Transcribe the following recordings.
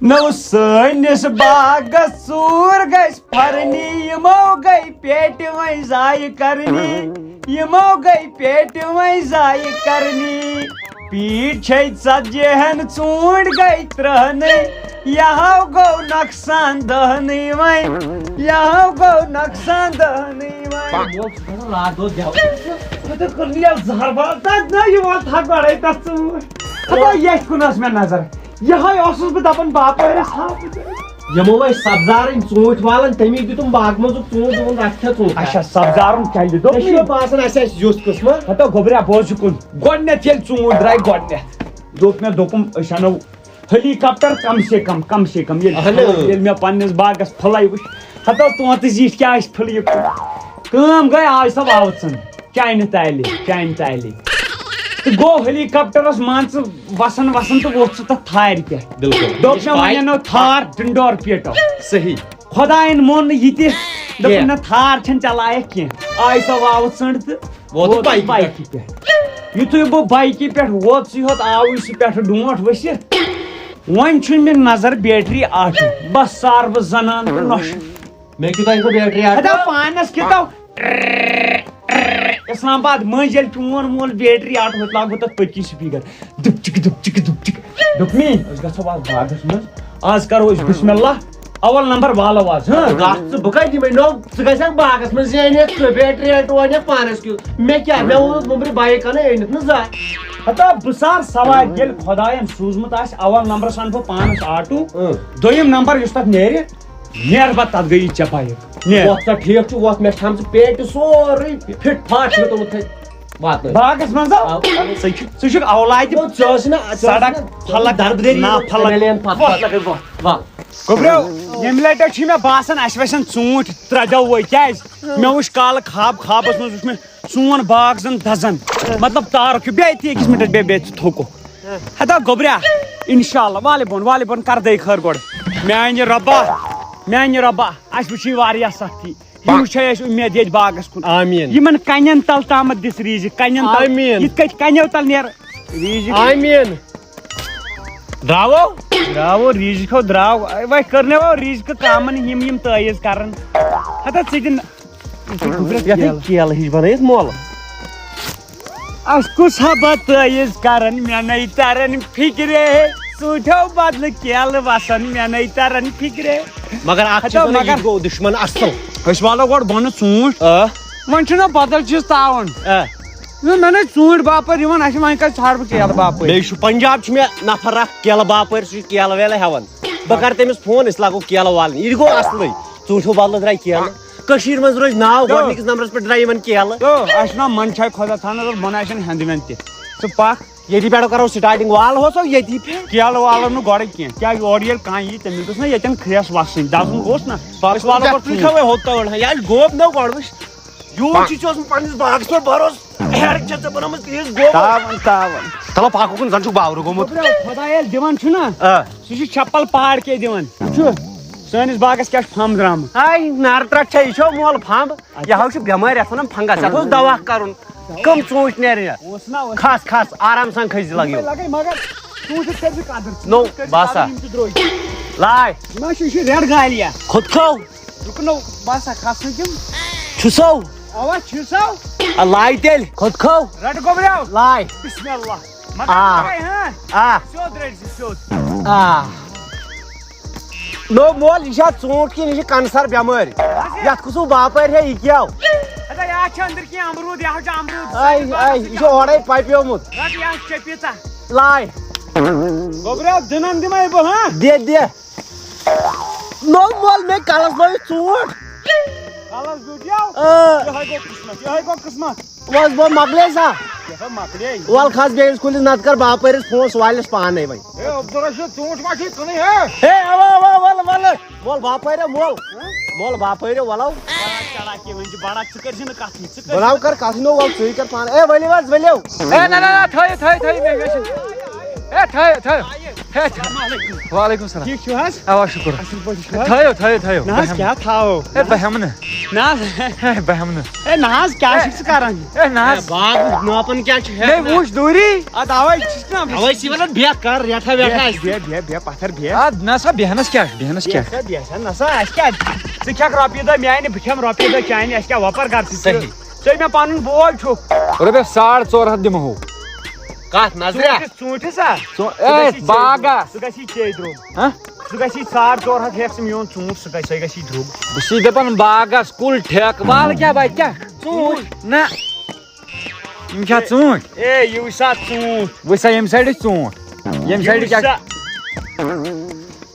نو سٲنِس باغس ژوٗر گژھِ پھرنی یِمو گٔے پیٹہِ وۄنۍ ضایہِ کرنی یِمو گٔے پیٹہِ وۄنۍ ضایہِ کرنی پیٖٹ چھے ژتجی ہن ژوٗنٛٹھۍ گٔے ترٛہنٕے یہو گوٚو نۄقصان دہنٕے وۄنۍ یہو گوٚو نۄقصان دہنٕے وۄنۍ یتھ کُن ٲس مےٚ نظر یہے اوسُس بہٕ دپان باپٲرِس یمو ٲسۍ سبزارٕنۍ ژوٗنٛٹھۍ والان تمی دیُتُم باغہٕ منٛزُک ژوٗنٛٹھ دوٚپُن رکھ کھےٚ ژوٗنٛٹھ اچھا سبزارُن کیٛازِ دوٚپ مےٚ چھُ باسان اَسہِ آسہِ یُتھ قٕسمہ ہتو گوٚبرا بوز کُن گۄڈٕنیتھ ییٚلہِ ژوٗنٛٹھۍ درٛاے گۄڈٕنیتھ دوٚپ مےٚ دوٚپُم أسۍ اَنو ہیلی کاپٹر کم سے کم ییٚلہِ مےٚ پننِس باغس پھٕلے وٕچھ ہتو توتہٕ زیٖٹھ کیٛاہ آسہِ پھٕلیہِ کٲم گٔے آج سب آوژن چانہِ تالہِ تہٕ گوٚو ہیلی کاپٹرس مان ژٕ وسان وسان تہٕ ووٚتھ سُہ تتھ تھارِ پٮ۪ٹھ دوٚپ مےٚ وۄنۍ انو تھار ڈنڈور پیٹو صحیح خۄداین مون نہٕ یہِ تہِ دوٚپُن نہ تھار چھنہٕ چلایکھ کینٛہہ آے سۄ واوٕ ژٔنٛڈ تہٕ ووت بایکہِ پٮ۪ٹھ یِتھُے بہٕ بایکہِ پٮ۪ٹھ ووتسٕے ہوت آوٕے سُہ پٮ۪ٹھٕ ڈونٛٹھ ؤسِتھ وۄنۍ چھُ مےٚ نظر بیٹری آٹوٗ بس سار بہٕ زنان تہٕ نۄشہِ مےٚ کیٛاہ بیٹری پانس کھٮ۪تو اسلام آباد مٔنٛزۍ ییٚلہِ چون مول بیٹری آٹوٗ ہوٚت لاگو تتھ پٔتۍ کِنۍ سپیٖکر دُپ چِکہِ دوٚپمے أسۍ گژھو آز باغس منٛز آز کرو أسۍ بسم اللہ اول نمبر والو آز بہٕ کتہِ دِمے نو ژٕ گژھکھ باغس منٛز زینکھ ژٕ بیٹری آٹوٗ انکھ پانس کیُتھ مےٚ کیٛاہ مےٚ ووٚنُس موٚمبرِ بایک انٕے أنِتھ نہٕ زانٛہہ ہتا بہٕ سار سوارِ ییٚلہِ خۄداین سوٗزمُت آسہِ اول نمبرس انہٕ بہٕ پانس آٹوٗ دوٚیِم نمبر یُس تتھ نیرِ نیرٕ بہٕ تتھ گٔیی ژےٚ بایک وۄتھ سا ٹھیٖک چھُ وۄتھ مےٚ چھِ تھامژٕ پیٹہِ سورُے فِٹ فاٹ چھُ مےٚ تھوٚمُت واتنٲیِتھ باغس منٛز ژٕ چھُکھ اولادِ ژٕ ٲسۍ نہ سڑک پھلک دربدٔری گوٚبریو ییٚمہِ لٹہِ چھُ مےٚ باسان اسہِ وسن ژوٗنٛٹھۍ ترٛےٚ دۄہ وٲے کیٛازِ مےٚ وٕچھ کالہٕ خابس منٛز وٕچھ مےٚ سون باغ زن دزان مطلب تارُک بیٚیہِ تی أکِس مِنٹس بیٚیہِ ژٕ تھوٚکُکھ ہتا گوٚبریا انشاء اللہ والہِ بۄن کر دے خٲر گۄڈٕ میانہِ رۄبا اسہِ وٕچھِی واریاہ سختی یہِ وٕچھے اَسہِ اُمید ییٚتہِ باغس کُن آمیٖن یِمن کنٮ۪ن تل تامتھ دِس ریٖزِق کنٮ۪ن تل یِتھ کٔٹھۍ کنٮ۪و تل نیرٕ ریٖزِق آمیٖن درٛاوو ریٖزِقو درٛاو وۄنۍ کٔرنو ریٖزِقہٕ کامن یِم تٲیٖز کران ہتا ژٕ دِ کیلہٕ ہِش بنٲیِتھ مۄلہٕ اَسہِ کُس ہبا تٲیٖز کران مےٚ نَے تران فِکرے ژوٗنٛٹھیو بدلہٕ کیلہٕ وسان مےٚ نَے تران فِکرے مگر اکھ چیٖز مگر گوٚو دُشمن اصل أسۍ والو گۄڈٕ بۄنہٕ ژوٗنٛٹھۍ وۄنۍ چھُنہ بدل چیٖز تاوُن مےٚ نَے ژوٗنٛٹھۍ باپٲرۍ یِوان اَسہِ وۄنۍ کتہِ ژھانڈٕ بہٕ کیلہٕ باپٲرۍ بیٚیہِ چھُ پنجاب چھُ مےٚ نفر اکھ کیلہٕ باپٲرۍ سُہ چھُ کیلہٕ ویلہٕ ہٮ۪وان بہٕ کرٕ تٔمِس فون أسۍ لاگو کیلہٕ والٕنۍ یہِ تہِ گوٚو اصلٕے ژوٗنٛٹھیو بدلہٕ درٛاے کیلہٕ کٔشیٖرِ منٛز روزِ ناو گۄڈنِکِس نمبرس پٮ۪ٹھ درٛاے یِمن کیلہٕ اَسہِ چھُنہ منٛدچھاے خۄدا تھاونس بۄنہٕ آسن ہٮ۪نٛدٕ وٮ۪نٛد تہِ ژٕ پکھ ییٚتی پٮ۪ٹھٕ کرو سٹاٹنگ والہوسو ییٚتی پٮ۪ٹھ کیلہٕ والو نہٕ گۄڈٕ کینٛہہ کیٛازِ اورٕ ییٚلہِ کانٛہہ یی تٔمِس گوٚژھ نہ ییٚتٮ۪ن کھرٛٮ۪س وسٕنۍ دزُن گوٚژھ نہ أسۍ والو گۄڈٕ تھوے ہوٚتٲڑ یا گوب نو گۄڈٕ وٕچھ یوٗت چھُ ژےٚ اوسمُت پننِس باغس پٮ۪ٹھ بروسہٕ ہیرٕ چھےٚ ژےٚ بنٲومٕژ تیٖژ گوب چلو پکھ کُن زن چھُکھ باورٕ گوٚمُت خۄدا ییٚلہِ دِوان چھُنہ سُہ چھُ چپل پہاڑ کے دِوان وٕچھو سٲنِس باغس کیٛاہ چھُ پھمب درٛامُت ہاے نارٕ ترٛٹھ چھےٚ یہِ چھو مول پھمب یہِ ہا چھُ بٮ۪مٲرۍ یتھ ونان فنگس یتھ اوس دوا کرُن کٕم ژوٗنٛٹھۍ نیرِ کھس آرام سان کھٔسۍ لگیو نو باسا لاے ریڈ گالیا کھوٚت کھو رُکنو باسا کھسنہٕ تِم چھُسو اوا چھُسو لاے تیٚلہِ کھوٚت کھو رٹ گوٚبریو لاے بسم اللہ سیوٚد رٔٹۍ زِ سیوٚد نو مول یہِ چھا ژوٗنٛٹھ کِنہٕ یہِ چھِ کنسر بٮ۪مٲرۍ یتھ کُسو باپٲرۍ ہے یہِ کیٛاہ یہِ چھُ أنٛدرۍ کِنۍ امروٗد یہِ چھُ یہِ چھُ اورے پپیومُت لاے گوٚبریو دٕنن دِمے بہٕ دِ نو مول مےٚ کلس لٲیِتھ ژوٗنٛٹھ کلس بیوٗٹھ یِہے گوٚو قٕسمت بس بہٕ مۄکلے سا ول کھس بیٚیِس کُلِس نتہٕ کر باپٲرِس فون سُہ والٮ۪س پانے وۄنۍ مول باپٲرۍ مول باپٲرۍ ولو بناو کر کتھ نو ول ژٕے کر پانے ؤلِو حظ ؤلِو وعلیکم السلام ٹھیک چھو حظ اوا شکر اصل پٲٹھۍ چھو حظ تھٲیِو نہ حظ کیٛاہ تھاوو بہٕ ہٮ۪مہٕ نہٕ نہ حظ بہٕ ہٮ۪مہٕ نہٕ ہے نہ حظ کیٛاہ چھُکھ ژٕ کران نہ حظ باغ ناپن کیا چھ مےٚ وٕچھ دوٗری ادٕ اَوَے چھُس نا اوے سی ونان بیٹھ کر ریٹھا ویٹھا بیٚہہ پتھر بیٚہہ اَدٕ نہ سا بیٚہنَس کیٛاہ بیٚہنَس کیٛاہ بیٚہہ سا نہ سا اَسہِ کیٛاہ ژٕ کھٮ۪کھ رۄپیہِ دہ میانہِ بہٕ کھٮ۪مہٕ رۄپیہِ دہ چانہِ اَسہِ کیٛاہ وۄپر گرسٕے صحیح. ژےٚ مےٚ پنُن بوے چھُکھ رۄپیَس 450 دِمہو کتھ نظریا ژوٗنٛٹھِس ہا باغس سُہ گژھی ژے درٛوگ ہاں سُہ گژھی 400 ہٮ۪کھ ژٕ میون ژوٗنٛٹھ سُہ گژھی درٛوگ بہٕ چھُسے دَپان باغس کُل ٹھیکہٕ وال کیٛاہ بَتہِ کیٛاہ ژوٗنٛٹھۍ نہ یِم چھا ژوٗنٛٹھۍ اے یہِ وٕچھ سا ژوٗنٛٹھ وٕچھ سا ییٚمہِ سایڈٕ ژوٗنٛٹھ ییٚمہِ یہِ سایڈٕ وٕچھ کیٛاہ سا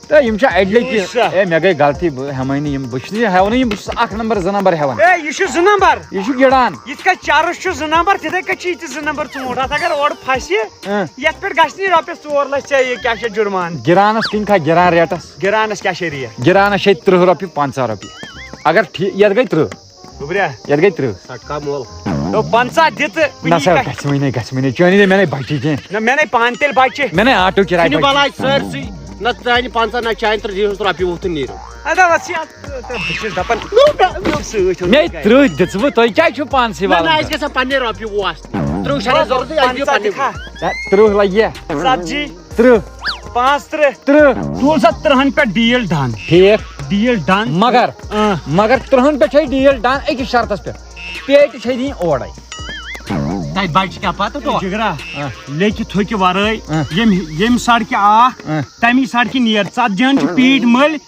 تہٕ یِم چھِ اَڑِ وٕچھ لَٹہِ سا. اے مےٚ گٔے غلطی بہٕ ہٮ۪مَے نہٕ یِم بہٕ چھُس نہٕ ہٮ۪وانٕے یِم بہٕ چھُس 1 نمبر 2 نمبر ہٮ۪وان اے یہِ چھُ 2 نمبر یہِ چھُ گِڑان یِتھ کٔنۍ چرٕس چھُ 2 نمبر تِتھٕے کٔنۍ چھِ یہِ تہِ 2 نمبر ژوٗنٛٹھ اَتھ اگر اورٕ پھسہِ یتھ پٮ۪ٹھ گژھِ نہٕ رۄپیس 4 لچھ ژےٚ یہِ کیٛاہ چھِ جُرمان گِرانس کِنۍ کھا گِران ریٹس گِرانس کیٛاہ چھِ ریٹ گِرانس چھِ ییٚتہِ 30 رۄپیہِ 50 رۄپیہِ اگر ٹھیٖک یتھ گٔے 30 گوٚبریا یتھ گٔے 30 سٹکا مول دوٚپ 50 دِ تہٕ نہ سا گژھِ وٕنی چٲنی دے مےٚ نَے بچہِ کینٛہہ نہ مےٚ نَے پانہٕ تیٚلہِ بچہِ مےٚ نَے آٹو کِراے چھُنہٕ بلاے سٲرسٕے نہ چانہِ 50 نہ چانہِ 30 دیٖہُس رۄپیہِ وُہ تہٕ نیٖرِو ادا بہٕ چھُس دپان سۭتۍ 30 دِژوٕ تۄہہِ کیٛازِ چھُو پانسٕے نہ والان اَسہِ گژھن پننہِ رۄپیہِ وُہ آسنہِ 30 چھنہٕ ضروٗرتٕے اَسہِ دِیِو پننہِ 30 لگہِ 40 30 35 30 تُل سا 30 پٮ۪ٹھ ڈیٖل ڈن ٹھیٖک ڈیٖل ڈن مگر 30 پٮ۪ٹھ چھے ڈیٖل ڈن أکِس شرطس پٮ۪ٹھ پیٹہِ چھے دِنۍ اورے تَتہِ بچہِ کیٛاہ پتہٕ جگرا لیکھِ تھوٚکہِ ورٲے ییٚمہِ سڑکہِ اکھ تمی سڑکہِ نیر 40 چھِ پیٖٹۍ مٔلۍ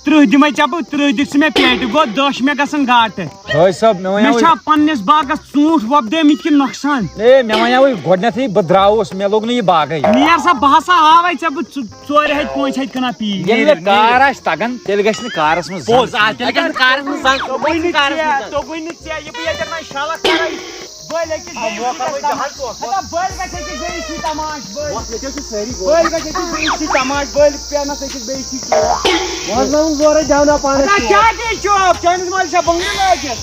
30 دِمے ژےٚ بہٕ 30 دِکھ ژٕ مےٚ پیٹہِ گوٚو 10 چھِ مےٚ گژھان گاٹہٕ حٲج صٲب مےٚ چھا پننِس باغس ژوٗنٛٹھۍ وۄپدٲمٕتۍ کِنہٕ نۄقصان اے مےٚ وَنیاوٕے گۄڈنیتھٕے بہٕ درٛاوُس مےٚ لوٚگ نہٕ یہِ باغے نیر سا بہٕ ہسا ہاوے ژےٚ بہٕ 4 ہتہِ 5 ہتہِ کٕنان پیٖٹ ییٚلہِ مےٚ کار آسہِ تگان تیٚلہِ گژھِ نہٕ کارس منٛز پوٚز تیٚلہِ گژھِ نہٕ کارس منٛز زنٛگ توٚگُے نہٕ ژےٚ یہِ بہٕ ییٚتٮ۪ن وۄنۍ شالکھ کرے بٔلۍ أکِس بٔلۍ گژھِ أکِس بیٚیِس سۭتۍ تماش بٔلۍ گژھِ أکِس بیٚیِس سۭتۍ تماش بٔلۍ پینس أکِس بیٚیِس سۭتۍ زورے دیاونا پانس کیٛاہ دِی چوپ چٲنِس مٲلِس چھا بنٛگلہٕ لٲگِتھ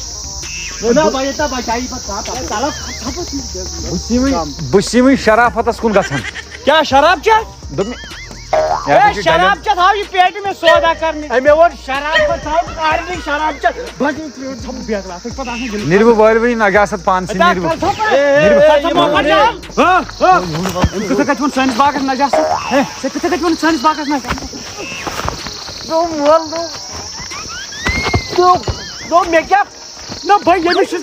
بہٕ چھُس وٕنۍ شرافتس کُن گژھان کیٛاہ شراب چا دوٚپ شراب چا تھاو یہِ پیٹہِ مےٚ سودا کرنہِ مےٚ ووٚن شراب تھاو کارنٕے شراب چا نیٖربہٕ وٲلۍ وٕنۍ نجاست پانسٕے نیٖربہٕ کِتھٕ کٔنۍ ووٚن سٲنِس باغس نجاست ژےٚ کِتھٕ کٔنۍ ووٚن سٲنِس باغس نجاست دوٚپ مےٚ کیٛاہ نہ بہٕ ییٚمِس چھُس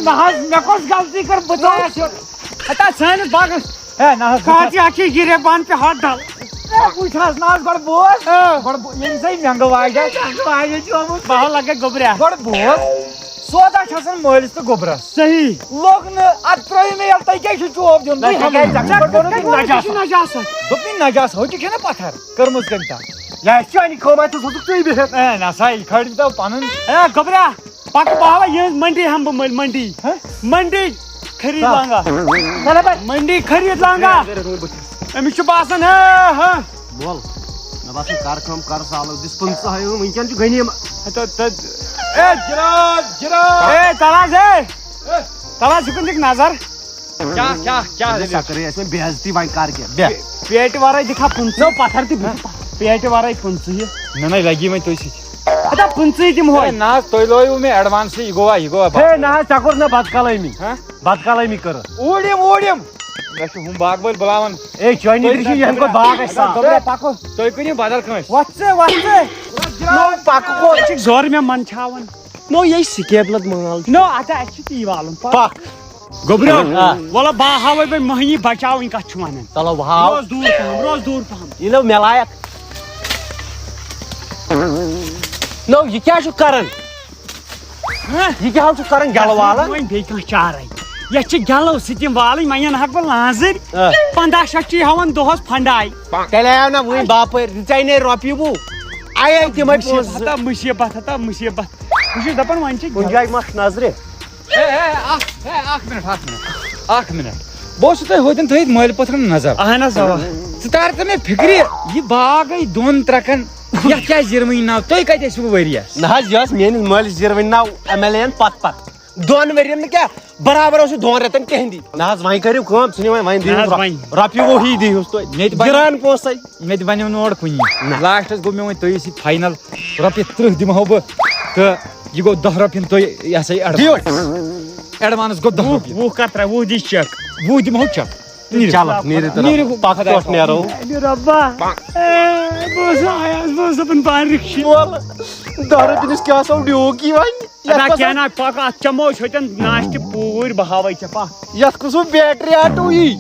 نہ حظ مےٚ کۄس غلطی کٔر بہٕ ژایس ہتا سٲنِس باغس کاتہِ اکھی گِرے بان پہ ہاتھ ڈل وٕچھ حظ نہ حظ گۄڈٕ بوز ییٚمہِ سۭتۍ مٮ۪نٛگہٕ واجہِ بہٕ لگے گوٚبریا گۄڈٕ بوز سودا چھُ آسان مٲلِس تہٕ گوٚبرس صحیح لوٚگ نہٕ اتھ ترٛٲیِو مےٚ ییٚلہِ تۄہہِ کیٛازِ چھُو چوب دیُن نجاست دوٚپنٕے نجاس ہوٚتہِ چھےٚ نا پتھر کٔرمٕژ کٔمۍ تام چانہِ خٲماتس اوسُکھ ژٕے بِہِتھ اے نہ سا یہِ کھٲلۍ تو پنُن اے گوٚبریا پکہٕ بہٕ ہاوے یِہٕنٛز منڈی ہٮ۪مہٕ بہٕ مٔلۍ منڈی خٔریٖد لانگا منڈی خٔریٖد لانگا أمِس چھُ باسان مول مےٚ باسان کر کٲم کر سالو دِس 15 وٕنکٮ۪ن چھُ غنیٖم تلاش یِکُن دِکھ نظر کیٛاہ اَسہِ بے عزتی وۄنۍ کر کیٛاہ پیٹہِ ورٲے دِکھا 15 پتھر تہِ پیٹہِ ورٲے 15 نہ نہ لگی وۄنۍ تُہۍ سۭتۍ ہتا 15 دِمہو نہ حظ تُہۍ لٲیوٕ مےٚ ایڈوانسٕے یہِ گوٚوا نہ حظ ژےٚ کوٚر نہ بدکلٲمی کٔر اوٗڑ مےٚ چھُ ہُم باغ وٲلۍ بُلاوان اے چٲنی ییٚمہِ کھۄتہٕ باغ آسہِ پکو تُہۍ کٕنِو بدل کٲنٛسہِ پکو زورٕ مےٚ منٛدچھاوان نو یہِ سِکیبلت مال نو اَتھ اَسہِ چھُ تی والُن پک گوٚبرو وَلہٕ بہٕ ہاوے وۄنۍ مٔہنی بچاوٕنۍ کتھ چھُ ونان چلو ہاو روز دوٗر پہم یہِ نو مےٚ لایق نو یہِ کیٛاہ چھُ کران یہِ کیٛاہ چھُ کران گٮ۪لہٕ والان وۄنۍ بیٚیہِ کانٛہہ چارے یتھ چھِ گٮ۪لو سۭتۍ والٕنۍ وۄنۍ اَنہٕ ہاکھ بہٕ لانٛزٕرۍ 15 شیٚتھ چھِ ہاوان دۄہس فنڈاے تیٚلہِ آیو نا وٕنۍ باپٲرۍ دِژے نے رۄپیہِ وُہ آیے تِمے پونٛسہٕ ہتا مُصیبت بہٕ چھُس دپان وۄنۍ چھِ کُنہِ جایہِ مہ نظرِ اکھ مِنٹ بہٕ اوسُس تۄہہِ ہوٚتٮ۪ن تھٲیِتھ مٲلۍ پتھرن نظر اہن حظ اوا ژٕ تارٕ مےٚ فِکرِ یہِ باغ گٔے 2-3 یتھ کیٛازِ زِروٕنۍ ناو تُہۍ کتہِ ٲسوٕ ؤریس نہ حظ یہِ ٲس میٲنِس مٲلِس زِروٕنۍ ناو MLA پتہٕ دۄن ؤرین نہٕ کیٛاہ برابر اوس یہِ 2 رٮ۪تن کہندی نہ حظ وۄنۍ کٔرِو کٲم ژٕ وۄنۍ دِیِو رۄپیہِ وُہ ہی دِیٖہُس تُہۍ مےٚ تہِ گِران پونٛسَے مےٚ تہِ بنیو نہٕ اورٕ کُنی لاسٹس گوٚو مےٚ وۄنۍ تُہۍ سۭتۍ فاینل رۄپیہِ 30 دِمہو بہٕ تہٕ یہِ گوٚو 10 رۄپیَن تُہۍ یہِ ہسا یہِ ایڈوانس گوٚو 10 رۄپیہِ 20 کتھ 20 دی چیک 20 دِمہو چک چلو نیٖرِو پتہٕ ٹوٹھ نیرو رۄبا بہٕ اوسُس دپان پان رِکشہِ 10 رۄپینس کیٛاہ سا ڈیوٗکی وۄنۍ کیٛاہ نا پکھ اتھ چمو أسۍ ہوتٮ۪ن ناشتہٕ پوٗرۍ بہٕ ہاوے ژےٚ پکھ یتھ کُس بیٹری آٹوٗ یی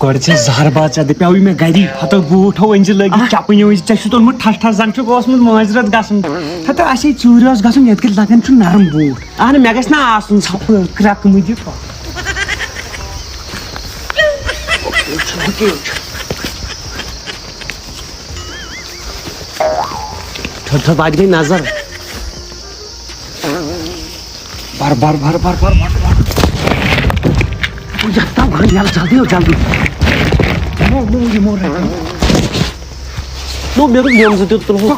گۄڈٕ ژےٚ زہر باد ژےٚ دپیاوٕے مےٚ گری ہتو بوٗٹھو أنۍ زِ لٲگِتھ چپٕنۍ أنۍ زِ ژےٚ چھُتھ اوٚنمُت ٹھس ٹھس زن چھُکھ اوسمُت مٲنٛزرٲژ گژھُن ہتو اسے ژوٗرِ اوس گژھُن یتھ کٔنۍ لگان چھُ نرم بوٗٹھ اہن مےٚ گژھِ نا آسُن ژھۄپہٕ کرٛٮ۪کہٕ مٕتہِ تھوٚد واتہِ گٔے نظر بر بر بر بر بر بر یتھ تام گٔے یلہٕ جلدی جلدی یِمو رٹہِ نو مےٚ دوٚپ یِم زٕ تہِ تُلہوس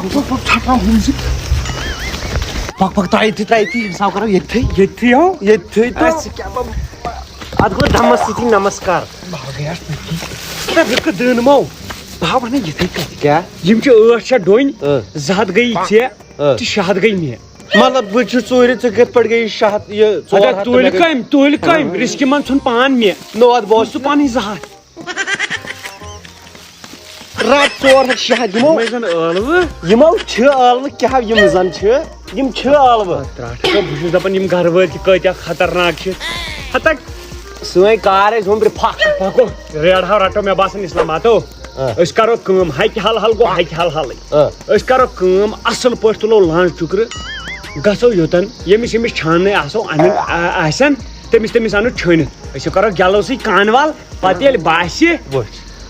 پک پک ترٛایہِ حساب کرو ییٚتھٕے ییٚتھی ہو ییٚتھٕے اتھ گوٚو دمس سۭتی نمسکار رِکہٕ دٲنمو بہٕ ونہٕ یِتھٕے کٔنۍ کیٛاہ یِم چھِ 8 ڈوٗنۍ 2 ہتھ گٔیی ژےٚ تہٕ 6 ہتھ گٔے مےٚ مطلب بہٕ چھُس ژوٗرِ ژٕ کِتھ پٲٹھۍ گٔیی 6 ہتھ یہِ تُلۍ کامہِ رِسکہِ منٛز ژھُن پان مےٚ نو اتھ بہٕ اوسُس ژٕ پنٕنۍ 2 ہتھ راتھ 4 ہتھ 6 ہتھ یِمو زن ٲلوٕ یِمو چھِ ٲلوٕ کیٛاہ یِم زن چھِ یِم چھِ ٲلوٕ بہٕ چھُس دپان یِم گرٕ وٲلۍ تہِ کۭتیاہ خطرناک چھِ ہتا سٲنۍ کار ٲسۍ ہُمبرِ پھکھ پکو ریڈ ہاو رٹو مےٚ باسان اسلاماتو أسۍ کرو کٲم ہکہِ حل حل گوٚو ہکہِ حل حلٕے أسۍ کرو کٲم اصل پٲٹھۍ تُلو لانٛچ ٹُکرٕ گژھو یوٚتن ییٚمِس ییٚمِس چھاننے آسو انٕنۍ آسن تٔمِس انو چھٲنِتھ أسۍ کرو گیلو سۭتۍ کانوال پتہٕ ییٚلہِ باسہِ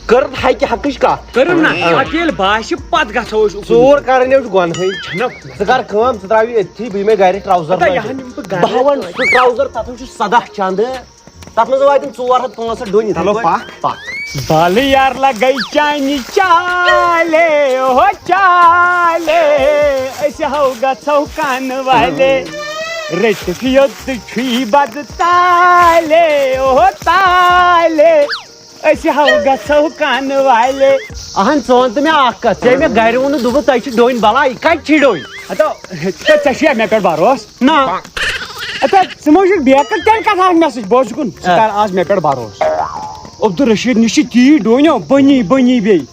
کٔرٕن ہکہِ حقٕچ کتھ کٔرٕم نا پتہٕ ییٚلہِ باسہِ پتہٕ گژھو أسۍ ژوٗر کرٕنۍ چھُ گۄنہٕے ژٕ کر کٲم ژٕ تراو یہِ أتھی بہٕ یِمے گرِ ٹراوزر بہٕ ون سُہ ٹراوزر تتھ چھُ 17 چندٕ تتھ منٛز واتن 465 ڈوٗنۍ چلو پکھ بالہٕ یار لگے چانہِ چالے او چالے أسۍ ہو گژھو کانہٕ والے رٔٹِکھ یوٚت چھُے بدٕ تالے او تالے أسۍ ہو گژھو کانہٕ والے اہن ژٕ وَن تہٕ مےٚ اکھ کتھ ژےٚ مےٚ گرِ ووٚنُتھ دوٚپُکھ تۄہہِ چھِ ڈوٗنۍ بلاے کتہِ چھِ ڈوٗنۍ ہتو ژےٚ چھُیا مےٚ پٮ۪ٹھ بروسہٕ نا ژٕ مہ چھُکھ بیکر تیٚلہِ کتھ آس مےٚ سۭتۍ بہٕ اوسُس ژٕ کر آز مےٚ پٮ۪ٹھ بروسہٕ عبدالرشیٖد نِش چھِ تی ڈوٗنیو بٔنی بیٚیہِ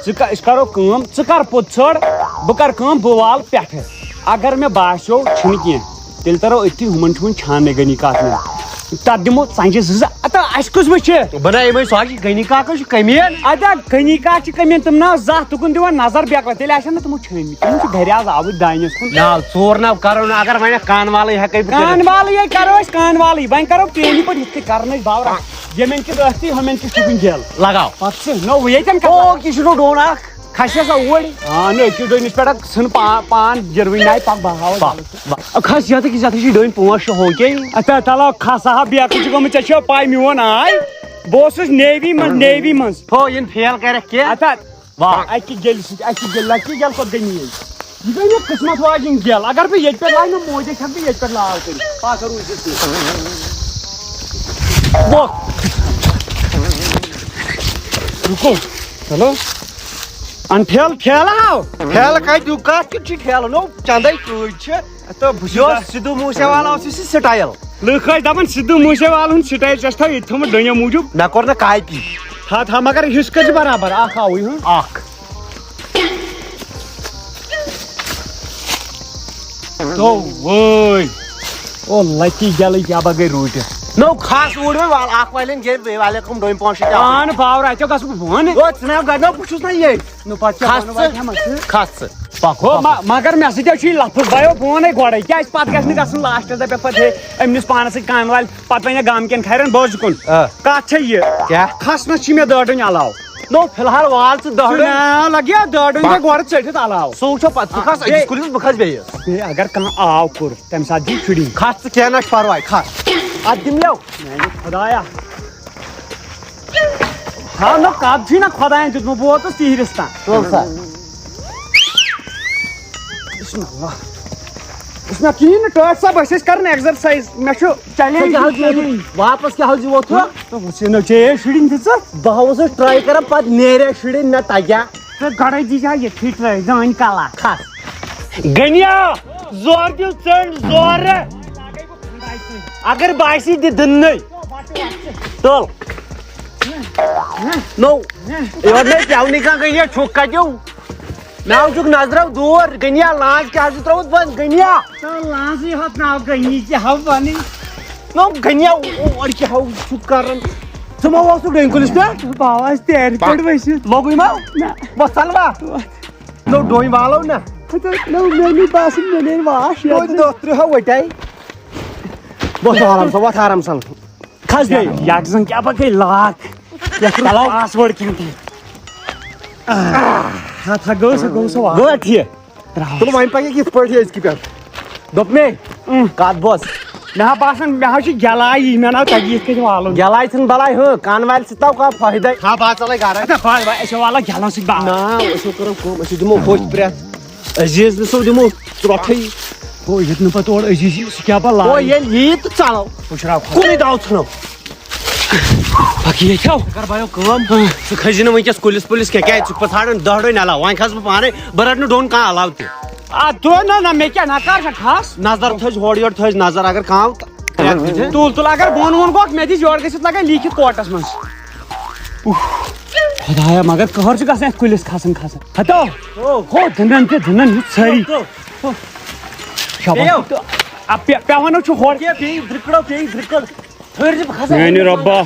أسۍ کرو کٲم ژٕ کر پوٚت ژھٲر بہٕ کرٕ کٲم بہٕ والہٕ پٮ۪ٹھٕ اگر مےٚ باسیو چھُنہٕ کینٛہہ تیٚلہِ ترو أتھی ہُمن چھُ وۄنۍ چھاننے گٔنی کاتھ منٛز تتھ دِمو ژنٛجہِ 2 اتا اسہِ کُس وٕچھِ بناو یِمے سۄچہِ گٔنی کاکس چھُ کٔمیٖن ادا گٔنی کاک چھِ کٔمیٖن تِم نہ زانٛہہ تُکُن دِوان نظر بیکلا تیٚلہِ آسن نہٕ تِمو چھٲنمٕتۍ تِمن چھُ گرِ آز آوٕرۍ دانٮ۪س کُن ناو ژور ناو کرو نہٕ اگر وۄنۍ کانوالٕے ہٮ۪کے بہٕ کانوالٕے کرو أسۍ کانوالٕے وۄنۍ کرو پرٛٲنی پٲٹھۍ یِتھ کٔنۍ کرنٲے باورا ییٚمٮ۪ن کِس ٲستی ہُمٮ۪ن کِس چھُکُن گیل لگاو پتہٕ چھِ نو ییٚتٮ۪ن یہِ چھُ ڈوٗن اکھ کھسہِ سا اوڑ نہٕ أکِس ڈوٗنِس پٮ۪ٹھ ژھٕن پان جِروٕنۍ نایہِ پکھ بہٕ ہاوے کھس یتھ ڈوٗنۍ 5-6 ہو کے اچھا چلو کھس ہا بیکُن چھُ گوٚمُت ژےٚ چھو پاے میون آے بہٕ اوسُس نیوی منٛز ہو یِن فیل کرکھ کینٛہہ اچھا اکہِ گیلہِ سۭتۍ اکہِ گیلہِ لکہِ گیل کوٚت گٔے میٲنۍ یہِ گٔے مےٚ قٕسمت واجیٚنۍ گیل اگر بہٕ ییٚتہِ پٮ۪ٹھ لاگہٕ نہٕ موجے ہٮ۪کہٕ بہٕ ییٚتہِ پٮ۪ٹھ لاو کٔرِتھ پاکر رُکو چلو ان پھیل ہاو پھیلہٕ کتہِ دیُت کتھ کیُتھ چھُ ٹھیلہٕ نو چندے کۭتۍ چھِ یہِ اوس سِدھوٗ موٗسے والا اوس یہِ سٹایل لُکھ ٲسۍ دپان سِدھوٗ موٗسے والُن ہُنٛد سٹایل ژےٚ تھاو ییٚتہِ تھوٚمُت ڈوٗنیو موٗجوٗب مےٚ کوٚر نہٕ کاپی تھا مگر حِصہٕ کٔرۍ زِ برابر اکھ آوٕے اکھ تو وٲے او لتی گیلٕے کیٛاہ گٔے روٗٹِتھ نو کھس اوٗرۍ وۄنۍ وال اکھ والٮ۪ن گیٚلہِ بیٚیہِ والٮ۪ن کٕم ڈوٗنۍ 5-6 پانہٕ باورا اَتیو گژھٕ بہٕ بۄن ژٕ ناو گرِ بہٕ چھُس نہ ییٚتہِ کھس ژٕ ہو مگر مےٚ سۭتۍ چھُ یہِ لفظ بایو بہٕ وَنے گۄڈے کیازِ پتہٕ گژھِ نہٕ گژھُن لاسٹس دپکھ پتہٕ ہے أمِس پانس سۭتۍ کانہٕ والہِ پتہٕ وَنہِ گامہٕ کٮ۪ن کھرٮ۪ن بوز کُن کتھ چھےٚ یہِ کیٛاہ کھسنس چھِ مےٚ 2 ڈوٗنۍ علاوٕ نو فِلحال وال ژٕ 10 ڈوٗنۍ لگیا 2 ڈوٗنۍ گٔے گۄڈٕ ژٔٹِتھ علاوٕ سُہ چھُ پتہٕ ژٕ کھس أکِس کُلِس بہٕ کھس بیٚیِس اگر کانٛہہ آو کوٚر تمہِ ساتہٕ دی چھُڑی کھس ژٕ کینٛہہ نہ چھُ پرواے کھس اتھ دِمو میانہِ خۄدایا ہاو نہ کب چھُے نہ خۄداین دیُتمُت بہٕ ووتُس تیٖرِس تام تُل سا بسم اللہ اس میں کہین ٹٲٹھ صاحب أسۍ ٲسۍ کران ایٚگزرسایز مےٚ چھُ چیلینج واپس کیا حظ ووت وٕچھِنو ژےٚ شُرٮ۪ن دِژٕ بہٕ اوسُس ٹراے کران پتہٕ نیرے شُرٮ۪ن نہ تگیا تہٕ گۄڈے دیٖزِ ہا یِتھٕے ٹرٛاے دانہِ کلا کھس گنیا زور دیو ژنڈ زور اگر باسی دِ دٕنٕے تُل نو یور نے پیونی کا گنیا چھُکھ کتیو مےٚ وٕچھُکھ نظرو دوٗر گنیا لانچ کیٛاہ چھُ ترٛوومُت بنٛد گنیا لانٛژٕے ہوت ناو گٔنی ژےٚ ہاو پنٕنۍ نو گنیا اور کیٛاہ چھُکھ کران ژٕ ما اوسُکھ ڈوٗنۍ کُلِس پٮ۪ٹھ بہٕ آس تیرِ پٮ۪ٹھ ؤسِتھ لوگُے ما وۄتھ سلوا نو ڈوٗنۍ والو نا مےٚ نی باسان مےٚ نیرِ واش توتہِ 10-30 وٹے وۄتھ آرام سان وۄتھ آرام سان کھس گٔے یکزن کیٛاہ پتہٕ گٔے لاک یتھ پاس وٲڈ کینٛہہ ہتھا گوٚو سۄ گوٚو ٹھیٖک تُل وۄنۍ پکہِ یِتھ پٲٹھۍ أزکہِ پٮ۪ٹھ دوٚپ مے کتھ بوز مےٚ ہا باسان مےٚ ہا چھُ گلاے مےٚ ناو تگہِ یِتھ کٔنۍ والُن گلاے ژھٕن بلاے ہُہ کان والہِ سۭتۍ تاو کانٛہہ فٲیدے ہا بہٕ ژَلے گرے أسۍ چھِ والان گلو سۭتۍ بال نا أسۍ کرو کٲم أسۍ دِمو ہوٚتۍ پرٛٮ۪تھ عزیٖز نسو دِمو ژرٛۄٹھٕے گوٚو ییٚتہِ نہٕ پتہٕ اورٕ عزیٖز سُہ کیٛاہ پتہٕ گوٚو لاگ ییٚلہِ یی تہٕ ژَلو ہُشراو کُنُے داو ژھٕنو باقٕے ییٚتہِ کر بایو کٲم ژٕ کھٔسی نہٕ وٕنکیٚس کُلِس پُلِس کینٛہہ کیٛازِ ژٕ پتہٕ ژھانڈان 10 ڈوٗنۍ علاوٕ وۄنۍ کھس بہٕ پانے بہٕ رٹہٕ نہٕ ڈوٗن کانٛہہ علاوٕ تہِ نہ مےٚ کیٛاہ نہ کر ژٕ کھس نظر تھٲیزِ ہورٕ یورٕ تھٲیزِ نظر اگر کانٛہہ تُل تُل اگر بۄن وۄن گوٚکھ مےٚ دِژ یورٕ گٔژھِتھ لگان لیٖکھِتھ کوٹس منٛز خۄدایا مگر کٕہر چھُ گژھان یتھ کُلِس کھسان ہتو ہو دٕنن تہِ دٕنن یُتھ سٲری پیوانو چھُ ہورٕ میانہِ رۄبا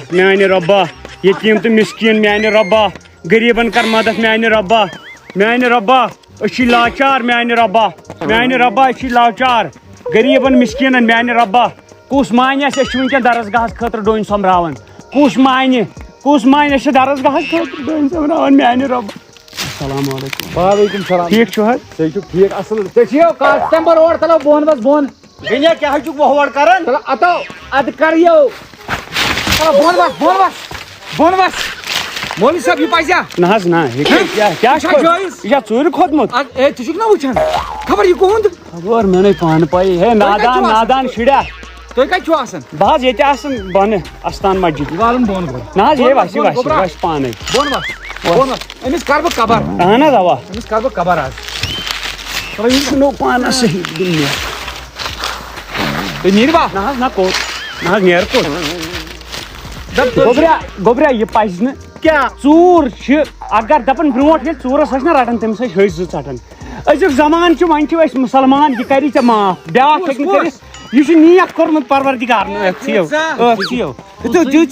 یتیٖم تہٕ مسکیٖن میانہِ رۄبا غریٖبن کر مدد میانہِ رۄبا أسۍ چھِ لاچار میانہِ رۄبا أسۍ چھِ لاچار غریٖبن مسکیٖنن میانہِ رۄبا کُس مانہِ اَسہِ أسۍ چھِ وٕنکیٚن درسگاہس خٲطرٕ ڈوٗنۍ سوٚمبراوان کُس مانہِ أسۍ چھِ درسگاہس خٲطرٕ ڈوٗنۍ سوٚمبراوان میانہِ رۄبا السلام علیکم وعلیکم سلام ٹھیٖک چھُو حظ تُہۍ چھِو ٹھیٖک اصل تُہۍ چھِو کسٹمر اور تلو بۄن بس بۄن گنیا کیٛاہ حظ چھُکھ وۄہوڑ کران اتو ادٕ کر یو بۄن بس مولوی صٲب یہِ پزیا نہ حظ نہ یہِ چھا ژوٗرِ کھوٚتمُت اے ژٕ چھُکھ نا وٕچھان خبر یہِ کُہُنٛد خبر مےٚ نَے پانہٕ پایی ہے نادان شُریا تُہۍ کتہِ چھِو آسان بہٕ حظ ییٚتہِ آسان بۄنہٕ استان مسجد والُن بۄن گۄڈٕ نہ حظ یے وَسہِ پانے بۄن بس أمِس کر بہٕ قبر اہن حظ اوا أمِس کر بہٕ قبر آز تۄہہِ نو پانس صحیح دُنیا تُہۍ نیٖروا نہ حظ نہ کوٚت نہ حظ نیرٕ کوٚت گوٚبریا یہِ پزِ نہٕ کیٛاہ ژوٗر چھِ اگر دپان برونٛٹھ ییٚلہِ ژوٗرس ٲسۍ نا رٹان تٔمِس ٲسۍ ہٕسۍ زٕ ژٹان أزیُک زمانہٕ چھُ وۄنۍ چھِ أسۍ مُسلمان یہِ کری ژےٚ معاف بیٛاکھ ہیٚکہِ نہٕ کٔرِتھ یہِ چھُ نیک کوٚرمُت پروردِگارن دِژ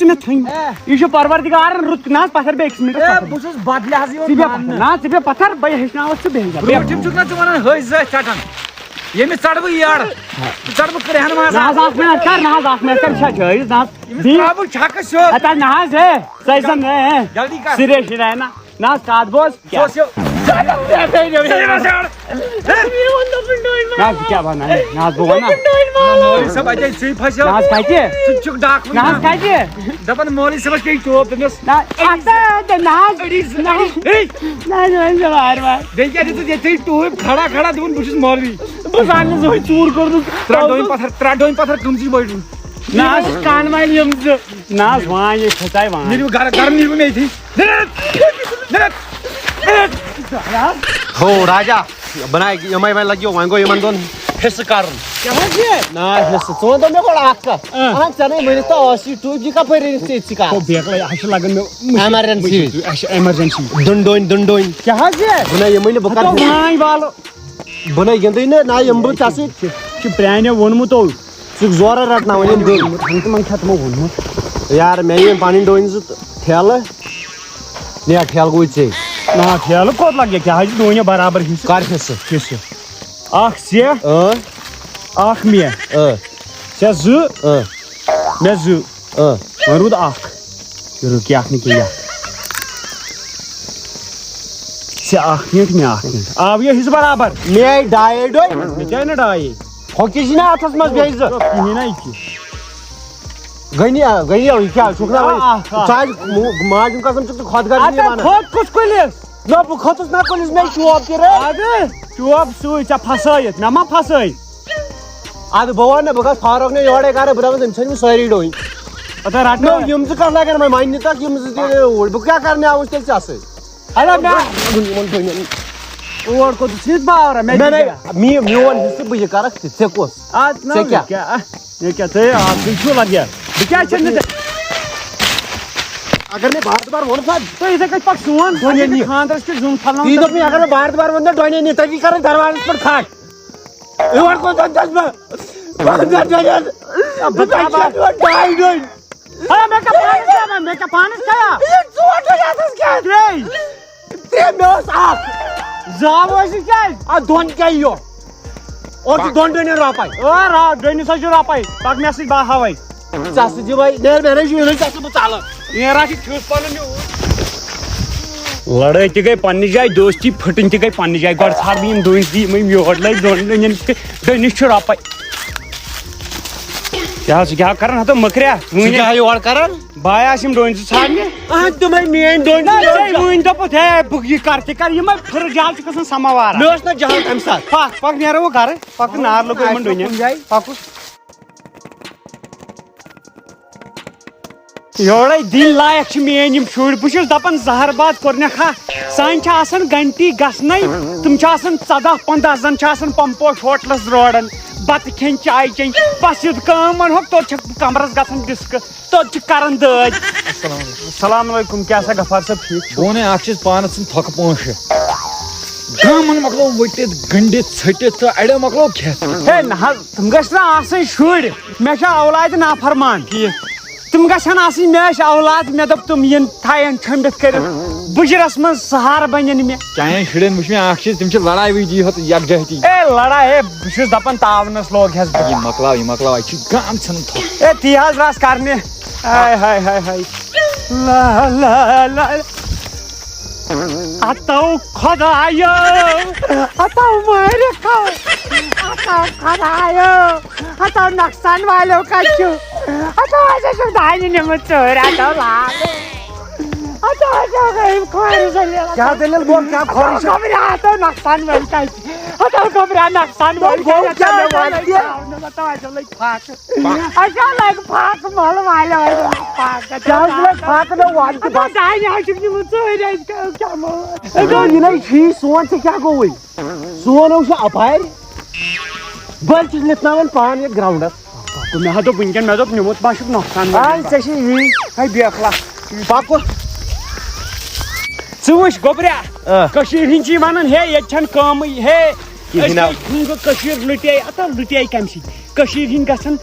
مےٚ ژھٕنۍ یہِ چھُ پروردِگارن رُت نہ حظ پتھر بیٚیہِ أکِس مِنٹس بہٕ چھُس بدلہِ حظ نہ ژٕ بیٚہہ پتھر بہٕ ہیٚچھناوَتھ ژٕ بیٚیہِ برٛونٛٹھِم چھُکھ نا ژٕ ونان ہٕسۍ زٔٹۍ ژٹان ییٚمِس ژٹہٕ بہٕ یٔڑ ژٕ ژٹہٕ بہٕ کرٛہن منٛز نہ حظ اکھ مِنٹ کر نہ حظ اکھ مِنٹ کر چھا جٲیز نہ حظ ترٛاو بہٕ چھکہٕ سیوٚد اتا نہ حظ ہے ژٕ زن جلدی کر سِرے شِراے نہ حظ کتھ بوز سُہ اوس یہِ نہ حظ بہٕ کیٛاہ ونان نہ حظ بہٕ ونان مولوی صٲب اتے ژٕے پھسیو نہ حظ کتہِ ژٕ تہِ چھُکھ ڈاکوٗ نہ حظ کتہِ دپان مولوی صٲبس پیٚیہِ ٹوپ تٔمِس نہ حظ وار وار بیٚیہِ کیٛاہ دِژٕس ییٚتھٕے ٹوٗپۍ کھڑا کھڑا دوٚپُن بہٕ چھُس مولوی بہٕ زانہٕ زٕہٕنۍ ژوٗر کوٚرمُت ترٛےٚ ڈوٗنۍ پتھر کٕمسٕے بٔڑۍ نہ حظ کان والہِ یِم زٕ نہ حظ وان یے کھژاے وان نیٖرِو گرٕ نیٖرِو مےٚ ییٚتھی ہو راجا بناے یِمے وۄنۍ لگیو وۄنۍ گوٚو یِمن دۄن حصہٕ کرُن نہ حصہٕ ژٕ ون تو مےٚ گۄڈٕ اکھ کتھ اہن ژےٚ نَے ؤنِتھ تو ٲسی ٹوٗپۍ یہِ کپٲرۍ رٔنِتھ ژٕ ییٚتھی کر بیکلے اَسہِ چھُ لگان مےٚ ایمرجنسی اَسہِ چھِ ایمرجنسی دُنڈوٕنۍ کیٛاہ حظ یہِ بہٕ نَے یِمٕے نہٕ بہٕ کرٕ وانۍ والو بہٕ نَے گِنٛدٕے نہٕ نہ یِمہٕ بہٕ ژےٚ سۭتۍ چھُ پرٛانیو ووٚنمُت ژٕ زورے رٹناوٕنۍ یِم دٔنۍ تِمن چھا تِمو ووٚنمُت یارٕ مےٚ یِم پنٕنۍ ڈوٗنۍ زٕ ٹھیلہٕ نیر ٹھیلہٕ گوٚوُے ژےٚ نہ ٹھیلہٕ کوٚت لگہِ کیٛاہ حظ چھِ ڈوٗنہِ برابر حِصہٕ کر حصہٕ حِصہٕ اکھ ژےٚ اکھ مےٚ ژےٚ زٕ مےٚ زٕ وۄنۍ روٗد اکھ یہِ رُکہِ اکھ نہٕ کینٛہہ ژےٚ اکھ نِٹ مےٚ اکھ نِٹ آو یہِ حِصہٕ برابر مےٚ آیہِ ڈایے ڈوٗنۍ مےٚ کیٛاہ نہٕ ڈایے ہۄکھِ چھِ نا اتھس منٛز بیٚیہِ زٕ کِہیٖنۍ نہ یہِ گٔنِو یہِ کیٛاہ چھُکھ نا ژٕ ماجہِ قسم چھُکھ ژٕ خۄد غرضی ونان کھوٚت کُس کُلِس نہ بہٕ کھوٚتُس نہ کُلِس مےٚ شوق تہِ رے اَدٕ چوب سُے ژےٚ پھسٲیِتھ مےٚ ما پھسٲے اَدٕ بہٕ وَنہٕ بہٕ گژھٕ فاروق نے یورے کرٕ بہٕ دَپَس أمۍ ژھٕنۍ مےٚ سٲری ڈوٗنۍ پتہ رٹنو یِم زٕ کَتھ لگن وۄنۍ مانہِ تَتھ یِم زٕ تہِ اوٗرۍ بہٕ کیٛاہ کرنہِ آوُس تیٚلہِ ژےٚ سۭتۍ اَدٕ مےٚ اور کوٚت ژھٕنِتھ باورا میون حِصہٕ بہٕ یہِ کَرکھ ژٕ ژےٚ کُس ژےٚ کیٛاہ مےٚ کیٛاہ ژٕ تُہۍ چھُو لگیا بہٕ کیٛازِ چھَس نہٕ اگر مےٚ بار دُبار ووٚن سا تُہۍ یِتھَے کٔنۍ پَتہٕ سون خانٛدرَس کیُتھ زیُن تی دوٚپ مےٚ اگر مےٚ بار دُبار ووٚن نہ ڈۄنے نی تٔتی کَرٕنۍ دروازَس پٮ۪ٹھ کھٹ یور کوٚت چھَس بہٕ مےٚ کیٛاہ پانَس کھیا مےٚ اوس اکھ زاو ٲسِتھ کیٛازِ اَتھ دۄن کیٛاہ یِیو اور چھِ دۄن ڈۄنٮ۪ن رۄپَے ڈۄنِس حظ چھُ رۄپَے پَکھ مےٚ سۭتۍ بہٕ ہاوَے ژٕ سۭتۍ وۄنۍ نیرِ مےٚ چھُ یِنٕے ژےٚ سۭتۍ بہٕ ژَلہٕ نیران چھِ ٹھیٖک پَنُن لڑٲے تہِ گٔے پننہِ جایہِ دوستی پھٕٹٕنۍ تہِ گٔے پننہِ جایہِ گۄڈٕ ژھانڈ بہٕ یِم ڈوٗنۍ دی یِم یور لٔگۍ دۄن ڈوٗنٮ۪ن ڈٔنِس چھُ رۄپَے کیٛاہ ژٕ کیٛاہ کران ہتو مٔکریا کیٛاہ یور کران باے آسہِ یِم ڈوٗنۍ زٕ ژھانڈنہِ تِمے میٲنۍ ڈۄنۍ وٕنۍ دوٚپُتھ ہے بہٕ یہِ کر تہِ کر یِمے پھٕرٕ جال چھُ گژھان سماوار مےٚ اوس نہ جہل تَمہِ ساتہٕ پکھ پکھ نیرو وۄنۍ گرٕ پکھ نار لوٚگُن یِمن ڈوٗنٮ۪ن پکُس یورے دِنۍ لایق چھِ میٲنۍ یِم شُرۍ بہٕ چھُس دپان زہر باد کوٚرنکھا سانہِ چھِ آسان گنٹی گژھنَے تِم چھِ آسان 14-15 زن چھِ آسان پمپوش ہوٹلس روڈن بتہٕ کھٮ۪نۍ چاے چٮ۪نۍ بس یُتھ کٲم ونہوکھ توٚت چھکھ کمرس گژھان ڈِسکہٕ توٚت چھِ کران دٲدۍ السلام علیکم کیٛاہ سا غفار صٲب ٹھیٖک بہٕ وَنے اکھ چیٖز پانس ژھٕن تھۄکہٕ پونٛسہٕ گامن مۄکلو ؤٹِتھ گٔنڈِتھ ژھٔٹِتھ تہٕ اڑیو مۄکلو کھٮ۪تھ ہے نہ حظ تِم گژھِ نہ آسٕنۍ شُرۍ مےٚ چھِ اولادِ نافرمان تِم گژھن آسٕنۍ مےٚ ٲسۍ اولاد مےٚ دوٚپ تِم یِن تھاین چھٔمبِتھ کٔرِتھ بُجرس منٛز سہارٕ بنن مےٚ چانٮ۪ن شُرٮ۪ن وٕچھ مےٚ اکھ چیٖز تِم چھِ لڑایہِ وِزِ یِہُت یکجہتی ہے لڑاے ہے بہٕ چھُس دپان تاونس لوگ ہس بہٕ یہِ مۄکلاو اَتہِ چھُ گام ژھٕنُن تھۄکھ ہے تی حظ رس کرنہِ ہاے ہاے ہاے ہاے لا لا لا اتو خۄدایو اتو مٲرِکھو اتو خۄدایو اتو نۄقصان والیو کتہِ چھُ اتو ہسا چھُکھ دانہِ نِمٕژ ژوٗرِ اتو لاگ اتو ہسا گٔے کھورِ زٔلیٖل کیٛاہ دٔلیٖل گوٚو کیٛاہ کھورِ چھِ خبرا اتو نۄقصان وٲلۍ کتہِ اتو خبرا نۄقصان وٲلۍ اتو ہسا لٔگۍ فاقہٕ ہسا لٔگۍ فاقہٕ مۄلہٕ والیو فاقہٕ مےٚ وَن تہِ بس دانہِ ہسا نِمٕژ ژوٗرِ اَسہِ کیٛاہ مول یِنَے چھی سون ژےٚ کیٛاہ گوٚوُے سون اوس اپارِ بہٕ چھُس لِتناوان پان یَتھ گراوُنٛڈس مےٚ ہا دوٚپ وٕنکیٚن مےٚ دوٚپ نِمُت ما چھُکھ نۄقصان ژےٚ چھِ یی ہے بیکلا پکُن ژٕ وٕچھ گوٚبریا کٔشیٖرِ ہِنٛدۍ چھِ وَنان ہے ییٚتہِ چھنہٕ کٲمٕے ہے کٔشیٖر لُٹے لُٹے کَمہِ سۭتۍ کٔشیٖرِ ہِنٛدۍ گژھن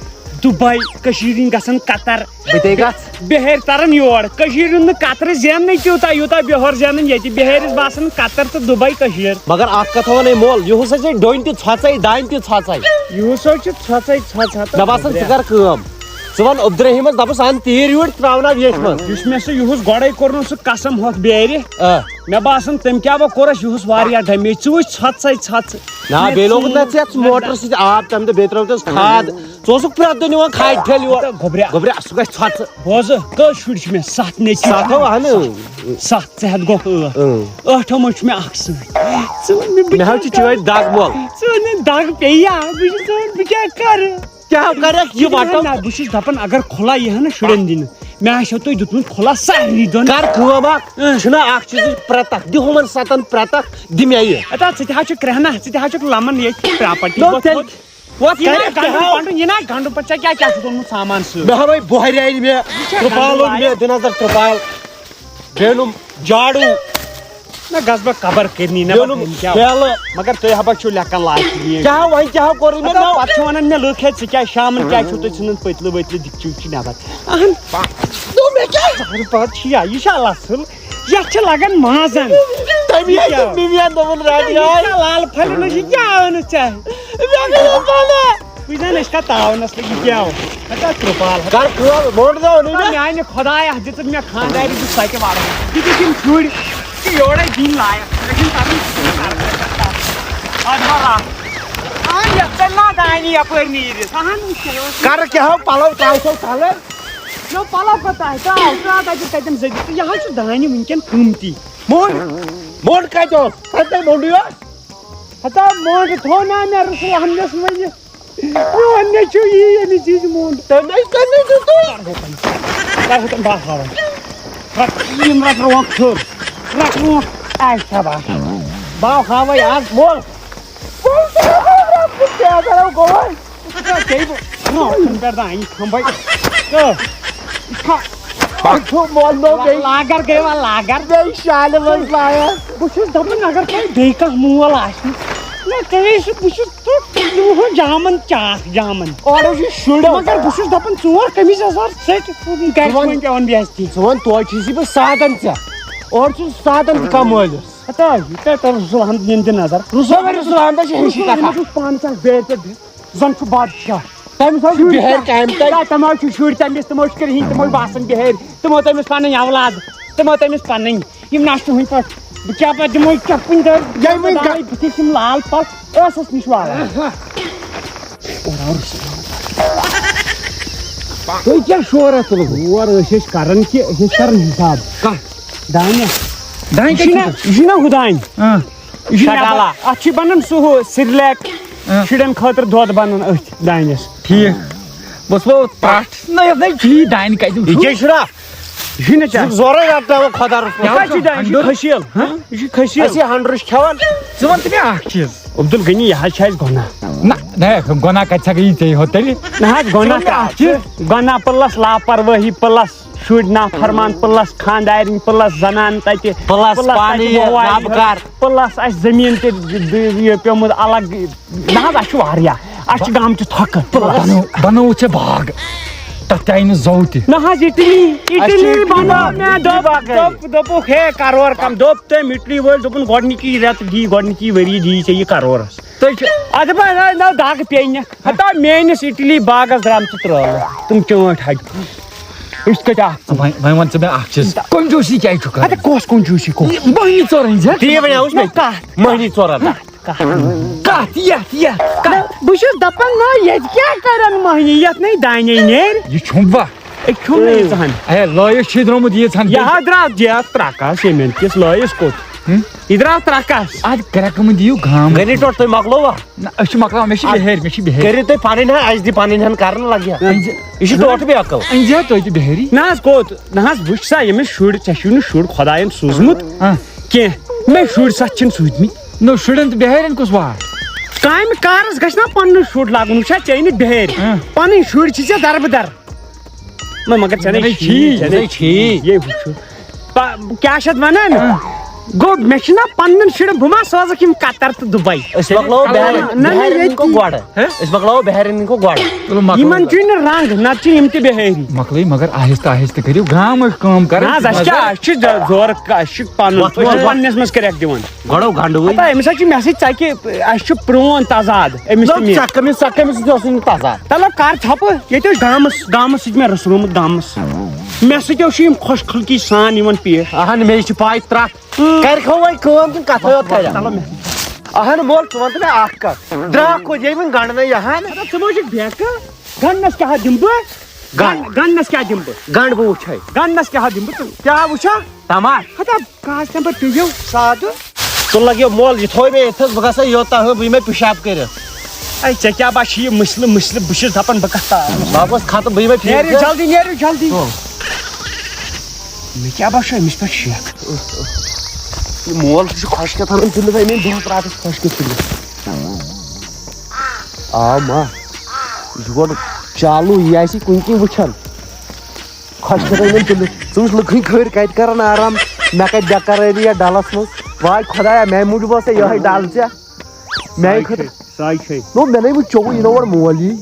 دُبے کٔشیٖرِ ہِنٛدۍ گژھن قطر بہٕ تے گژھ بِہٲرۍ ترن یور کٔشیٖرِ ہُنٛد نہٕ قطرٕ زیننٕے تیوٗتاہ یوٗتاہ بِہور زینان ییٚتہِ بِہٲرِس باسان قطر تہٕ دُبے کٔشیٖر مگر اکھ کتھ ونے مول یِہُس ہسا ڈۄنۍ تہِ ژھۄژے دانہِ تہِ ژھۄژے یوٗس حظ چھُ ژھۄژے ژھۄژ مےٚ باسان ژٕ کر کٲم ژٕ وَن عبدالرحیٖمس دپُس اَن تیٖر یوٗرۍ تراونا ویٚٹھۍ منٛز یُس مےٚ سُہ یِہُس گۄڈے کوٚرنُم سُہ قسم ہوٚتھ بیرِ مےٚ باسان تٔمۍ کیٛاہ وۄنۍ کوٚر اَسہِ یِہُس واریاہ ڈمیج ژٕ وٕچھ ژھۄژے ژھۄژ نہ بیٚیہِ لوگُت نہ ژےٚ یتھ موٹر سۭتۍ آب تمہِ دۄہ بیٚیہِ ترٲوتَس کھاد ژٕ اوسُکھ پرٛٮ۪تھ دۄہ نِوان کھادِ ٹھیلہٕ یور گوٚبریا سُہ گژھِ ژھۄژٕ بوزٕ کٔژ شُرۍ چھِ مےٚ 7 نیٚچوۍ ساتھو اہن 7 ژٕ ہٮ۪تھ گوٚو 8 منٛز چھُ مےٚ اکھ سۭتۍ مےٚ حظ چھِ چٲڑۍ دگ مول ژٕ وَن دگ پیٚیا بہٕ چھُس بہٕ کیٛاہ کرٕ کیٛاہ کرکھ یہِ وٹو بہٕ چھُس دپان اگر کھُلا یی ہا نہ شُرٮ۪ن دِنہٕ مےٚ آسیو تۄہہِ دیُتمُت کھُلا سارنٕے دۄن کر کٲم اکھ چھُنہ اکھ چیٖزٕچ پرٛٮ۪تکھ دِ ہُمن 7 پرٛٮ۪تکھ دِ مےٚ یہِ اتا ژٕ تہِ حظ چھُکھ کرٛہنا ژٕ تہِ حظ چھُکھ لمن ییٚتہِ پراپرٹی یہِ نا گنڈٕ پتہٕ ژےٚ کیٛاہ چھُتھ اوٚنمُت سامان سۭتۍ مےٚ ہاوے بۄہرِ اَنہِ مےٚ ترٛپال اوٚن مےٚ دِ نظر ترٛپال بیٚیہِ اوٚنُم جاڈوٗ نہ گژھ بہٕ قبر کٔرنی نہ بیٚیہِ اوٚنُم ٹھیلہٕ مگر تُہۍ ہبا چھِو لیکھان لایق کیٛاہ وۄنۍ کیٛاہ کوٚرُے مےٚ پتہٕ چھِ ونان مےٚ لُکھ ہے ژٕ کیٛاہ شامن کیٛاہ چھُو تُہۍ ژھٕنان پٔتلہٕ ؤتلہٕ دِکچہِ وِکچہِ نٮ۪بر اہن پتہٕ چھِ یہِ چھا اصٕل یتھ چھِ لگان مازن لال پھلٮ۪ن چھِ کیٛاہ آو نہٕ ژےٚ وٕچھ أسۍ کتھ تاونس لگہِ کیٛاہ آو ترٛپال میانہِ خۄدایا دِژٕکھ مےٚ خانٛدارِ زٕ سۄتہِ وارٕ دِتِکھ یِم شُرۍ یورے دِنۍ لایق دانہِ یپٲرۍ نیٖرِتھ کر کیٛاہ پلو تراوسو تلہٕ پلو کوتاہ ترٛاو ترٛاو تتہِ تتٮ۪ن زٔدِتھ یہِ حظ چھُ دانہِ وٕنکٮ۪ن قۭمتی مول مونڈ کتہ اوس مونڈی ہتا مونڈ تھو نا مےٚ رسول احمدس ؤنِتھ میون نیٚچوٗ یی أمِس یی مونڈ تم بہٕ ہاوان یِم رٹناوان کھٕر رٹناوان اچھا بہٕ ہاوے آز مول لاگر گٔے وۄنۍ لاگر شالہِ منٛز لایا بہٕ چھُس دپان اگر تۄہہِ بیٚیہِ کانٛہہ مول آسہِ نہ کٔرِو سُہ بہٕ چھُس جامن چاکھ جامن اورٕ چھُ شُرۍ مگر بہٕ چھُس دپان ژور قمیٖض یزار ژٔٹۍ گرِ وۄنۍ پیٚوان بےعزتی ژٕ وَن توتہِ چھُسی بہٕ سادن ژےٚ اورٕ چھُ سادن تہِ کانٛہہ مٲلِس ہتا یہِ کتہِ رسول احمد دِنۍ تہِ نظر رسول احمدس چھِ ہِشی کتھا پانہٕ چھِ بیٚیہِ پٮ۪ٹھ زن چھُ بادشاہ تٔمِس حظ چھُ بِہٲرۍ کامہِ تَتہِ تِم حظ چھِ شُرۍ تٔمِس تِمو چھِ کٔرِتھ تِمو باسان بِہٲرۍ تِمو تٔمِس پنٕنۍ اولاد تِمو تٔمِس پنٕنۍ یِم نشہٕ ہٕنٛدۍ پٲٹھۍ بہٕ کیٛاہ پتہٕ دِمو چپٕنۍ دٲرۍ بٕتھِس یِم لال پَش ٲسَس نِش والان تُہۍ کیٛاہ شورا تُلہٕ اور أسۍ ٲسۍ کران کہِ أسۍ ٲسۍ کران حِساب کانٛہہ دانہِ یہِ چھُنہ ہُہ دانہِ یہِ چھُ اتھ چھُ بنان سُہ ہُہ سِرلیک شُرٮ۪ن خٲطرٕ دۄد بنان أتھۍ دانٮ۪س ٹھیٖک بہٕ اوسُس پرٛٹھ نہ یہِ دانہِ کتہِ یہِ کیٛاہ چھُنا یہِ چھُنہ ژےٚ زورے رٹناوان خۄدا رسول یہِ چھُ دانہِ یہِ چھُ کھٔسیٖل یہِ چھُ کھٔسیٖل أسۍ یہِ ہنٛڈرٕ چھِ کھٮ۪وان ژٕ وَن تہٕ مےٚ اکھ چیٖز عبدل غنی یہِ حظ چھُ اَسہِ گۄناہ نہ گۄناہ کتہِ ہٮ۪کہٕ یہِ ژےٚ ہوت تیٚلہِ نہ حظ گۄناہ پٕلس لاپروٲہی پٕلس شُرۍ نافرمان پٕلس خاندارِنۍ پٕلس زنان تتہِ پٕلس اسہِ زٔمیٖن تہِ پیومُت الگ نہ حظ اسہِ چھُ واریاہ اسہِ چھِ گامچہِ تھۄکہٕ بنووُتھ ژےٚ باغ تتھ تہِ آیہِ نہٕ زو تہِ نہ حظ اِٹلی بنوو مےٚ دوٚپُکھ ہے کرور کم دوٚپ تٔمۍ اِٹلی وٲلۍ دوٚپُن گۄڈنِکی رٮ۪تہٕ دی گۄڈنِکی ؤری دی ژےٚ یہِ کرورس اَدٕ نہ دگ پیٚنہِ ہتا میٲنِس اِٹلی باغس درٛامژٕ ترٛٲوٕ تِم چٲنٛٹھۍ ہجہِ أسۍ کتہِ اکھ وۄنۍ وَن ژٕ مےٚ اکھ چیٖز کنجوٗسی کیازِ چھُ کران کۄس کنجوٗسی مٔہنی ژور أنۍ تی وَنیٛاوُس مےٚ مٔہنی ژور کتھ بہٕ چھُس دپان نہ ییٚتہِ کیٛاہ کرن مٔہنی یتھ نَے دانے نیرِ یہِ چھُم وا أسۍ چھُم نہٕ ییٖژہن ہے لٲیِس چھُے درٛامُت ییٖژہن یہِ حظ درٛاو جیک ترٛکس سیٖمنٹ کِس لٲیِس کوٚت یہِ درٛاو ترٛکس ادٕ کرٛٮ۪کہٕ مہٕ دِیِو گام گٔے ٹوٹھ تُہۍ مۄکلووا نہ أسۍ چھِ مۄکلاوان مےٚ چھِ بِہٲرۍ کٔرِو تُہۍ پنٕنۍ ہن اسہِ دِ پنٕنۍ ہن کرن لگیا یہِ چھُ ٹوٹھ بیٚیہِ عقل أنۍ زِ تُہۍ تہِ بِہٲری نہ حظ کوٚت نہ حظ وٕچھ سا ییٚمِس شُرۍ ژےٚ چھُے نہٕ شُر خۄداین سوٗزمُت کینٛہہ مےٚ شُرۍ سَتھ چھِنہٕ سوٗزمٕتۍ نو شُرٮ۪ن تہٕ بِہٲرٮ۪ن کُس وار کامہِ کارس گژھِ نا پنُن شُر لاگُن وٕچھا ژےٚ نہٕ بِہٲرۍ پنٕنۍ شُرۍ چھِ ژےٚ دربٕدر مگر ژےٚ کیٛاہ چھِ اتھ ونان گوٚو مےٚ چھُنہ پنٕنٮ۪ن شُرٮ۪ن بہٕ ما سوزکھ یِم قطر تہٕ دُبے أسۍ مۄکلاوو بِہٲرٮ۪ن گۄڈٕ یِمن چھُے نہٕ رنٛگ نتہٕ چھِ یِم تہِ بِہٲری مۄکلٲے مگر آہستہٕ آہستہٕ کٔرِو گامٕچ کٲم کران نہ حظ اسہِ کیٛاہ اسہِ چھُ زورٕ اسہِ چھُ پنُن پننِس منٛز کرٮ۪کھ دِوان گۄڈو گنڈوٕے أمِس حظ چھُ مےٚ سۭتۍ ژکہِ اسہِ چھُ پرون تضاد أمِس سۭتۍ اوسُے نہٕ تضاد چلو کر ژھۄپہٕ ییٚتہِ اوس گامس سۭتۍ مےٚ رٔسرومُت گامس مےٚ سۭتۍ چھِ یِم خۄش خلقی سان یِوان پیش اہن مےٚ چھِ پاے ترٛکھ کرِکھو وۄنۍ کٲم کِنہٕ کتھے یوت کرِ اہن مول ژٕ وَن تہٕ مےٚ اکھ کتھ درٛاکھ کوٚت ییٚلہِ وۄنۍ گنڈنَے یہان ژٕ ما چھُکھ بیکہٕ گنڈنس کیٛاہ دِمہٕ بہٕ گنڈنس کیٛاہ دِمہٕ بہٕ گنڈ بہٕ وٕچھے گنڈنس کیٛاہ دِمہٕ بہٕ کیٛاہ وٕچھا تماش ہتا کاس تمہِ پتہٕ پیٚیو سادٕ ژٕ لگیو مول یہِ تھوٚو مےٚ ییٚتھس بہٕ گژھے یوٚتاہ بہٕ یِمے پِشاب کٔرِتھ اے ژےٚ کیٛاہ باسہِ یہِ مسلہٕ بہٕ چھُس دپان بہٕ کتھ واپس ختم بہٕ یِمے نیرِو جلدی نیرِو جلدی مےٚ کیٛاہ باسیو أمِس پٮ۪ٹھ شک یہِ مول چھُ خۄش کیٛاہ تھاوان تٔمِس أنۍ دۄہس راتس خۄش کیٛاہ تُلِتھ آ ما یہِ چھُ گۄڈٕ چالوٗ یہِ آسہِ کُنہِ کِنۍ وٕچھان خۄش کیٛاہ تھاوان تُلِتھ ژٕ وٕچھ لُکہٕے کھٔرۍ کتہِ کران آرام مےٚ کتہِ بےٚقرٲری یتھ ڈلس منٛز واے خۄدایا میانہِ موٗجوٗب ٲس یِہے ڈل ژےٚ میانہِ خٲطرٕ ساے چھے نو مےٚ نَے وٕچھ چوٚوُے یہِ نو اورٕ مول یی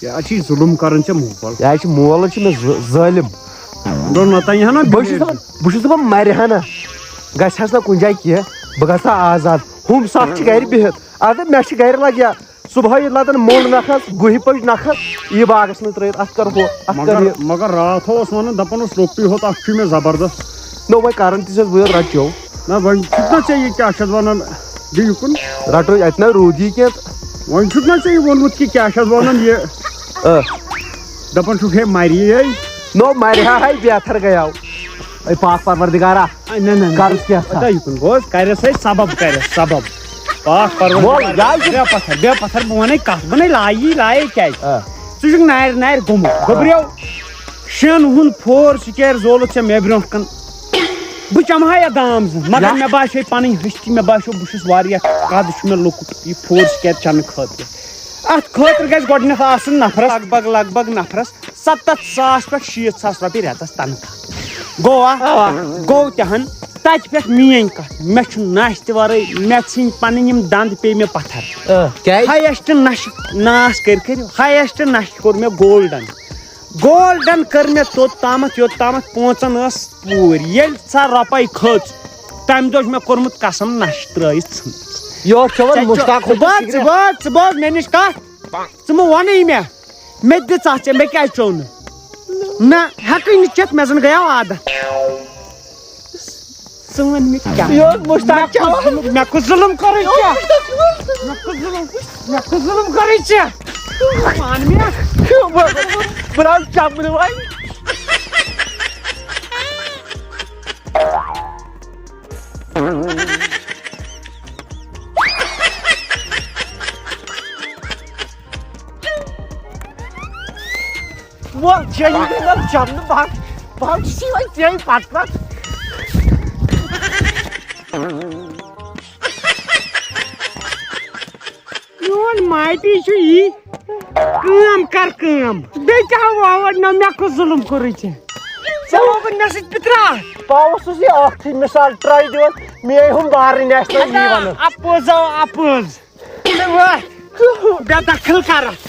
یہِ چھِ ظُلُم کران ژےٚ مول یہِ چھِ مول چھِ مےٚ ظٲلِم بہٕ چھُس دپان مرِ ہا نہ گژھٮ۪س نہ کُنہِ جایہِ کینٛہہ بہٕ گژھٕ ہا آزاد ہُم سکھ چھِ گرِ بِہِتھ اَدٕ مےٚ چھِ گرِ لگیا صبحٲے لتن موٚنڈ نکھس گُہہِ پٔچ نکھس یہِ باغس منٛز ترٲیِتھ اتھ کر ہُہ اتھ کر یہِ مگر راتھ اوس ونان دپان اوس رۄپیہِ ہوت اکھ چھُ مےٚ زبردست نو وۄنۍ کران تہِ چھس بہٕ رچیو نہ وۄنۍ چھُکھ نا ژےٚ یہِ کیٛاہ چھِ اتھ ونان بیٚیہِ کُن رٹو اتہِ نہ روٗدی کینٛہہ تہٕ وۄنۍ چھُکھ نا ژےٚ یہِ ووٚنمُت کہِ کیٛاہ چھِ اتھ ونان یہِ دپان چھُکھ ہے مری ہے نو مرِ ہا ہے بہتر گٔیاو اے پاک پروردگارا قرض کیا تھا یکن گوز کرس سبب کرس سبب پاک پتھر بے پتھر بہ ون کت بہ لائے کیٛازِ ژٕ نارِ نارِ گوٚمُت گوٚبریو 6 ہُنٛد فور سُکیر زولُتھ ژےٚ مےٚ برونٛہہ کن بہٕ چمہٕ ہا یتھ دام زٕ مگر مےٚ باسے پنٕنۍ ہستی مےٚ باسیو بہٕ چھُس واریاہ قد چھُ مےٚ لۄکُٹ یہِ فور سُکیر چنہٕ خٲطرٕ اتھ خٲطرٕ گژھِ گۄڈٕنیتھ آسُن نفرس لگ بگ نفرس 70,000 پٮ۪ٹھ 60,000 رۄپیہِ رٮ۪تس تنخواہ گوٚوا گوٚو تہِ ہن تتہِ پٮ۪ٹھ میٲنۍ کتھ مےٚ چھُ نش تہِ ورٲے مےٚ ژھٕنۍ پنٕنۍ یِم دند پیٚیہِ مےٚ پتھر ہایسٹ نشہٕ ناس کٔرِو ہایسٹ نشہٕ کوٚر مےٚ گولڈن کٔر مےٚ توٚت تامتھ یوٚت تامتھ 5 ٲس پوٗرۍ ییٚلہِ سۄ رۄپے کھٔژ تمہِ دۄہ چھُ مےٚ کوٚرمُت قسم نشہٕ ترٲیِتھ ژٕ بوز مےٚ نِش کتھ ژٕ مہٕ ونے مےٚ تہِ دِ ژٕ مےٚ کیازِ چوٚو نہ ہٮ۪کٕے نہٕ چٮ۪تھ مےٚ زن گٔیو عادت ژٕ ون مےٚ کیٛاہ مےٚ کُس ظُلم کوٚرُے ژےٚ مان میون ماٹی چھُ یی کٲم کر کٲم بیٚیہِ کیٛاہ ووٚن نہ مےٚ کُس ظُلم کوٚرُے ژےٚ ووٚن مےٚ سۭتۍ پِتراٹ پاوس یہ اکھٕے مثال ٹراے دِوان میے ہُم بارٕنۍ آسہِ نہٕ یی ونان اپوز بے دخل کرتھ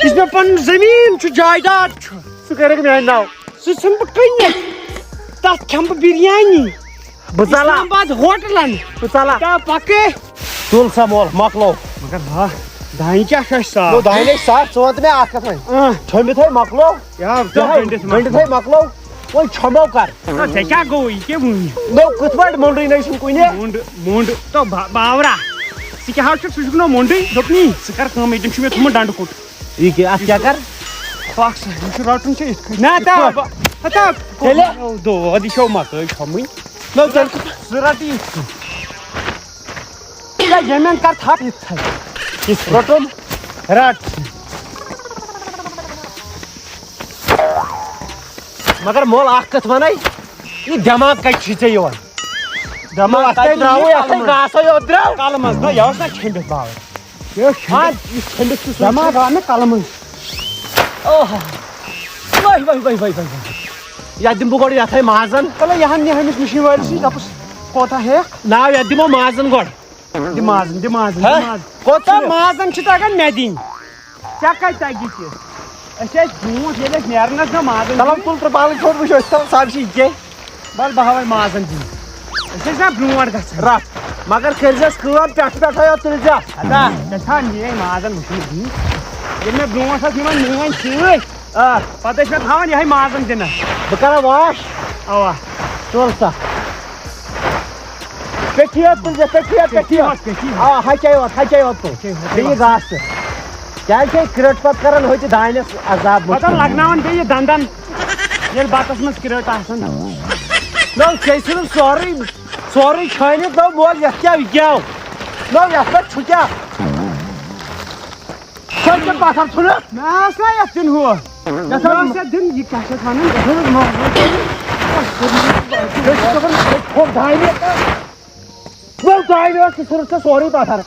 یُس مےٚ پنُن زٔمیٖن چھُ جایداد چھُ سُہ کٔرِکھ میانہِ ناو سُہ ژھٕنہٕ بہٕ کٕنِتھ تتھ کھٮ۪مہٕ بہٕ بِریانی بہٕ ژلہٕ اسلام آباد ہوٹلن بہٕ ژلہٕ کیٛاہ پکے تُل سا مول مۄکلو مگر دانہِ کیٛاہ چھُ اَسہِ صاف دانہِ صاف ژٕ وَن تہٕ مےٚ اکھ کتھ وۄنۍ چھوٚمبِتھٕے مۄکلو گٔنڈِتھٕے مۄکلو وۄنۍ چھوٚمبو کر ژےٚ کیٛاہ گوٚوُے کیٛاہ وُنہِ نو کِتھ پٲٹھۍ موٚنڈٕے نَے چھُنہٕ کُنہِ موٚنڈ تو باورا ژٕ کیٛاہ حظ چھُکھ ژٕ چھُکھ نہٕ موٚنڈٕے دوٚپنی ژٕ کر کٲم ییٚتٮ۪ن چھُ مےٚ تھوٚمُت ڈنڈٕ کوٚٹ یہِ کیٛاہ اَتھ کیٛاہ کر پکھ سا یہِ چھُ رٹُن ژےٚ یِتھ کٔنۍ نہ دود یہِ چھو مکٲے چھۄمٕنۍ نو تیٚلہِ ژٕ رٹ یِتھ کٔنۍ ییٚمٮ۪ن کر تھپھ یِتھ رٹُن رٹ مگر مول اکھ کتھ ونے یہِ دٮ۪ماغ کتہِ چھُے ژےٚ یِوان دٮ۪ماغ درٛاوٕے گاسے یوت درٛاو کلہٕ منٛز نہ یہِ اوس نہ چھٔمبِتھ باور یہِ ژھٔنڈِتھ چھُ دٮ۪ماغ آو مےٚ کلہٕ منٛز یتھ دِمہٕ بہٕ گۄڈٕ یتھے مازن چلو یہِ ہن نہِ ہمِس مِشیٖن وٲلسٕے دپُس کوتاہ ہٮ۪کھ ناو یتھ دِمو مازن گۄڈٕ دِ مازن کوتاہ مازن چھِ تگان مےٚ دِنۍ ژےٚ کتہِ تگی تہِ أسۍ ٲسۍ برونٛٹھ ییٚلہِ أسۍ نیرنس نہ مازن چلو تُل ترٛپالٕے ژھوٚٹ وٕچھو أسۍ کرو سبزی کینٛہہ بس بہٕ ہاوے مازن دِنۍ أسۍ ٲسۍ نہ برونٛٹھ گژھان رٹھ مگر کٔرزٮ۪س کٲم پٮ۪ٹھٕ پٮ۪ٹھے یوت تُلۍ زِ ادا ژےٚ چھا میٲنۍ مازن وٕچھمٕتۍ دِنۍ ییٚلہِ مےٚ برونٛٹھ ٲس نِوان میٲنۍ سۭتۍ پتہٕ ٲسۍ مےٚ تھاوان یِہے مازن دِنس بہٕ کرا واش اوا تُل سا پیٹھی یوت تُلۍ زِ پیٹھی یوت آ ہچے یوت تُل بیٚیہِ گاسہٕ کیازِ چھِ کرٛٹ پتہٕ کران ہوٚتہِ دانٮ۪س عذاب پتہٕ لگناوان بیٚیہِ دنٛدن ییٚلہِ بتس منٛز کرٛٹ آسان نو ژےٚ ژھٕنُن سورُے چھٲنِتھ نو مول یتھ کیٛاہ گیو نو یتھ پٮ۪ٹھ چھُ کیٛاہ ژھٕنۍ پتھر ژھٕنُکھ مےٚ اوس نہ یتھ دِنۍ ہُہ یتھ اوس یتھ دِنۍ یہِ کیٛاہ چھِ اتھ ونان دانہِ اوس ژھٕنُکھ ژےٚ سورُے پتھر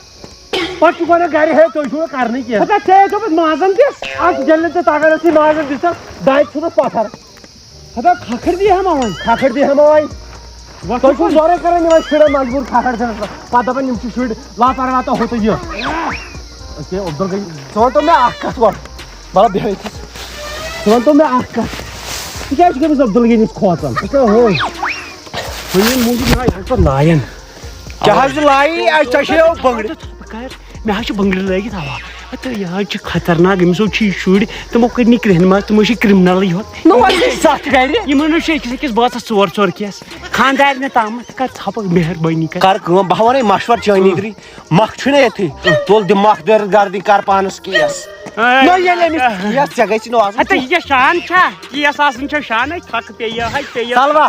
پتہٕ چھُ ونان گرِ ہے تُہۍ چھُو نہٕ کرنٕے کینٛہہ ژےٚ دوٚپُتھ مازن دِس اتھ ییٚلہِ نہٕ ژےٚ تگان ٲسٕے مازن دِژ دانہِ ژھٕنُکھ پتھر ہتا کھکھر دی ہما وۄنۍ کھکھر دی ہما وۄنۍ تُہۍ چھُو سورُے کران یِمن شُرٮ۪ن مجبوٗر کھکھر دِنس پتہٕ دپان یِم چھِ شُرۍ لاپرواہ تہٕ ہُہ تہٕ یہِ ژٕ ونتو مےٚ اکھ کتھ گۄڈٕ مطلب بیٚہہ ژٕ ونتو مےٚ اکھ کتھ ژٕ کیٛازِ چھُکھ أمِس عبدالگی نِش کھوژان پتہٕ لایَن کیٛاہ حظ چھُ لایی تۄہہِ چھِو بنگرِ مےٚ حظ چھِ بنگرِ لٲگِتھ اوا تہٕ یہِ حظ چھِ خطرناک أمِس چھِ یہِ شُرۍ تِمو کٔرۍ نہٕ کرٛہنہِ تِمو چھِ کرمنلٕے یوت سَتھ گرِ یِمن چھُ أکِس أکِس بٲژس ژور کیس خاندارنہِ تامتھ کر ژھپکھ مہربٲنی کر کٲم بہٕ ونے مشور چٲنی گری مکھ چھُنہ ییٚتھٕے تُل دِ مکھ دٲرِتھ گردٕنۍ کر پانس کیس یتھ ژےٚ گژھی نہٕ آسُن یہِ کیٛاہ شان چھا کیس آسان چھا شانے تھکھ پیٚیہِ سلوا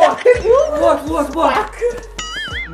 what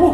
2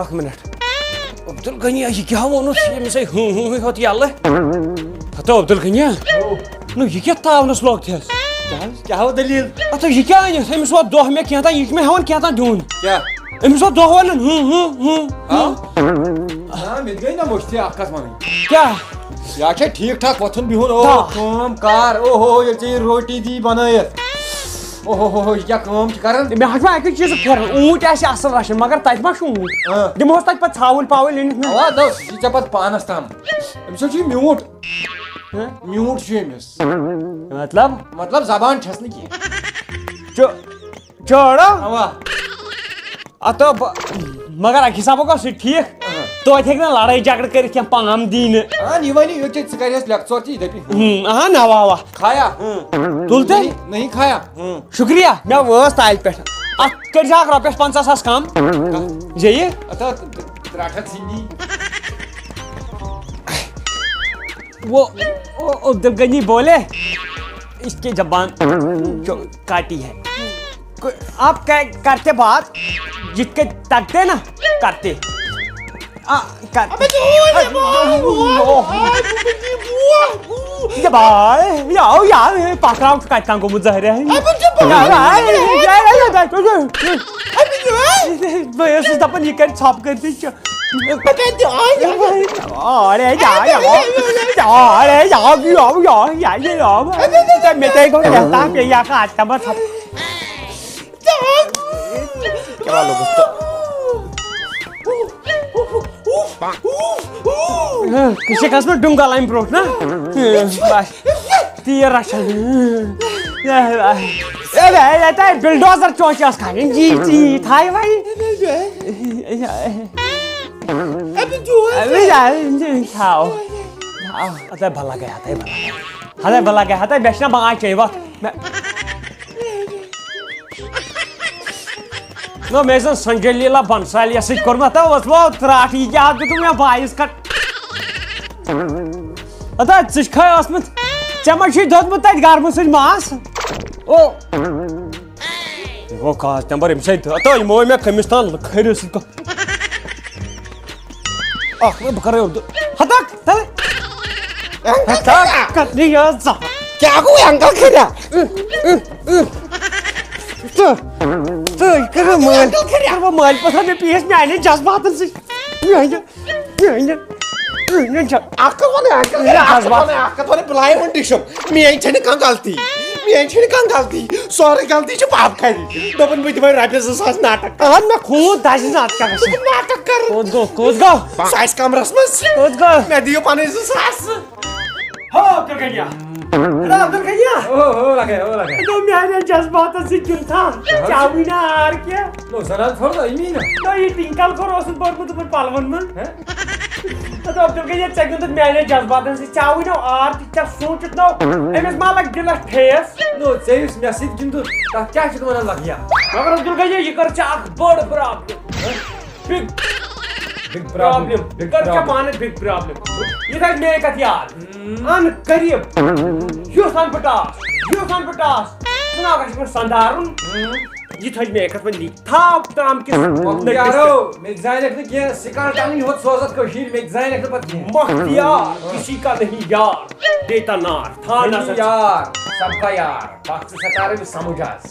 اکھ منٹ عبدل غنی یہ کیا وونس ییٚمِس ہوت یلہٕ ہتو عبدل غنی نو یہ کیا تاونس لوگ تھس کیا دلیل اتھ یہ کیا انت أمِس ووت دۄہ مےٚ کینٛہہ تام یہِ چھُ مےٚ ہٮ۪وان کینٛہہ تام دیُن کیا أمِس ووت دۄہ ونان مےٚ گٔے نا مٔشتٕے اکھ کتھ ونٕنۍ کیٛاہ یا چھا ٹھیٖک ٹھاک وۄتھُن بِہُن او کٲم کار او ہو ییٚلہِ ژےٚ یہِ روٹی دی بنٲیِتھ او ہو یہِ کیٛاہ کٲم چھِ کران مےٚ حظ چھُ اَکٕے چیٖزُک پھیران اوٗنٛٹۍ آسہِ اَصٕل رچھان مگر تَتہِ ما چھُ اوٗنٛٹ دِمہوس تَتہِ پتہٕ ژھاوٕلۍ پاوٕلۍ أنِتھ مےٚ اوا دَپ سُہ چھِ ژےٚ پتہٕ پانس تام أمِس حظ چھُ یہِ میوٗٹھ میوٗٹھ چھُ أمِس مطلب زبان چھس نہٕ کینٛہہ چٲڑا اوا اتھ مگر اکہِ حسابہٕ گوٚو سُہ ٹھیٖک توتہِ ہیٚکہِ نہٕ لڑٲے جگڑٕ کٔرِتھ کینٛہہ پام دی نہٕ اہن یہِ وَنہِ یہِ ژٕ کَرٮ۪س لیٚکژور تہِ یہِ دَپہِ اہن اوا اوا کھایا تُل تیٚلہِ نہیں کھایا شُکریہ مےٚ وٲژ تالہِ پٮ۪ٹھ اتھ کٔرۍزِہاکھ رۄپیس 50,000 کم جیٚیہِ رٹھت ژھٕنی وہ عبدل غنی بولے اس کی زبان جو کاٹی ہے آپ کرتے بات جت کے تکتے نا کرتے پکراو کت کان گوٚمُت ظٲہرِ بہٕ ٲسٕس دپان یہِ کرِ ژھۄپہٕ کٔرتھٕے کھس نا ڈُنگل امہِ برونٛٹھ نا بس تیٖر رچھان بلڈوزر چونچہِ ٲس کھالٕنۍ جی ژیٖرۍ تھایہِ وۄنۍ تھاو ہتاے بھلا گٔے ہتاے بھلا گٔے ہتاے مےٚ چھِنہ ماے چے وقت نو مےٚ زن سنجے لیلا بنسالی یس سۭتۍ کوٚرمُت ہتا وۄتھو ترٛاٹھ یہِ کیٛاہ دیُتُم مےٚ بایِس کٹ ہتا ژٕ چھُکھے اوسمُت ژےٚ ما چھُے دوٚدمُت تتہِ گرمہٕ سۭتۍ ماس او گوٚو خاص نمبر أمۍ سۭتۍ ہتا یِمو مےٚ کٔمِس تام کھٔرِس سۭتۍ اکھ بہٕ کرے اردو ہتا کتنی یٲژ ژٕ کیٛاہ گوٚو انکل کھریا مٲلۍ پٲٹھۍ مےٚ پیٖس میانٮ۪ن جذباتن سۭتۍ بلایم ڈِشم میٲنۍ چھنہٕ کانٛہہ غلطی سورُے غلطی چھِ پاپہٕ کھرِ دوٚپُن بہٕ دِمے رۄپیس 2,000 ناٹک اہن مےٚ خوٗن دزِ ناٹک ناٹک کر کوٚت گوٚو سُہ آسہِ کمرس منٛز کوٚت گوٚو مےٚ دِیِو پنٕنۍ 2,000 میانٮ۪ن جذباتن سۭتۍ گِنٛدان چاوٕے نا آر کینٛہہ یہِ ٹِنکل کوٚر اوسُن پوٚرمُت دوٚپُن پلون منٛز عبدل غنی ژےٚ گِنٛدُت میانٮ۪ن جذباتن سۭتۍ چاوٕے نو آر تہِ ژےٚ سوٗنٛچِتھ نو أمِس ما لگہِ دِلس ٹھیس ژےٚ یُس مےٚ سۭتۍ گِنٛدُت تتھ کیٛاہ چھُکھ ونان لگیا مگر عبدل غنی یہِ کٔر ژےٚ اکھ بٔڑ پرابلم بگ پانس بگ پرابلم یہ تھا میرے کتھ یاد ان قریب یوتھان بہ ٹاس ژٕ گژھِ سندارُن یہ تھٲے مےٚ کتھ وۄنۍ تھاو ترام کِس یارو مےٚ زانیکھ نہٕ کینٛہہ سِکاٹ انٕنۍ یوت سوزت کٔشیٖرِ مےٚ زانیکھ نہٕ پتہٕ کینٛہہ مختیار کسی کا نہیں یار دیتا نار تھا نظر یار سب کا یار بات سے ستارے میں سمجھ آس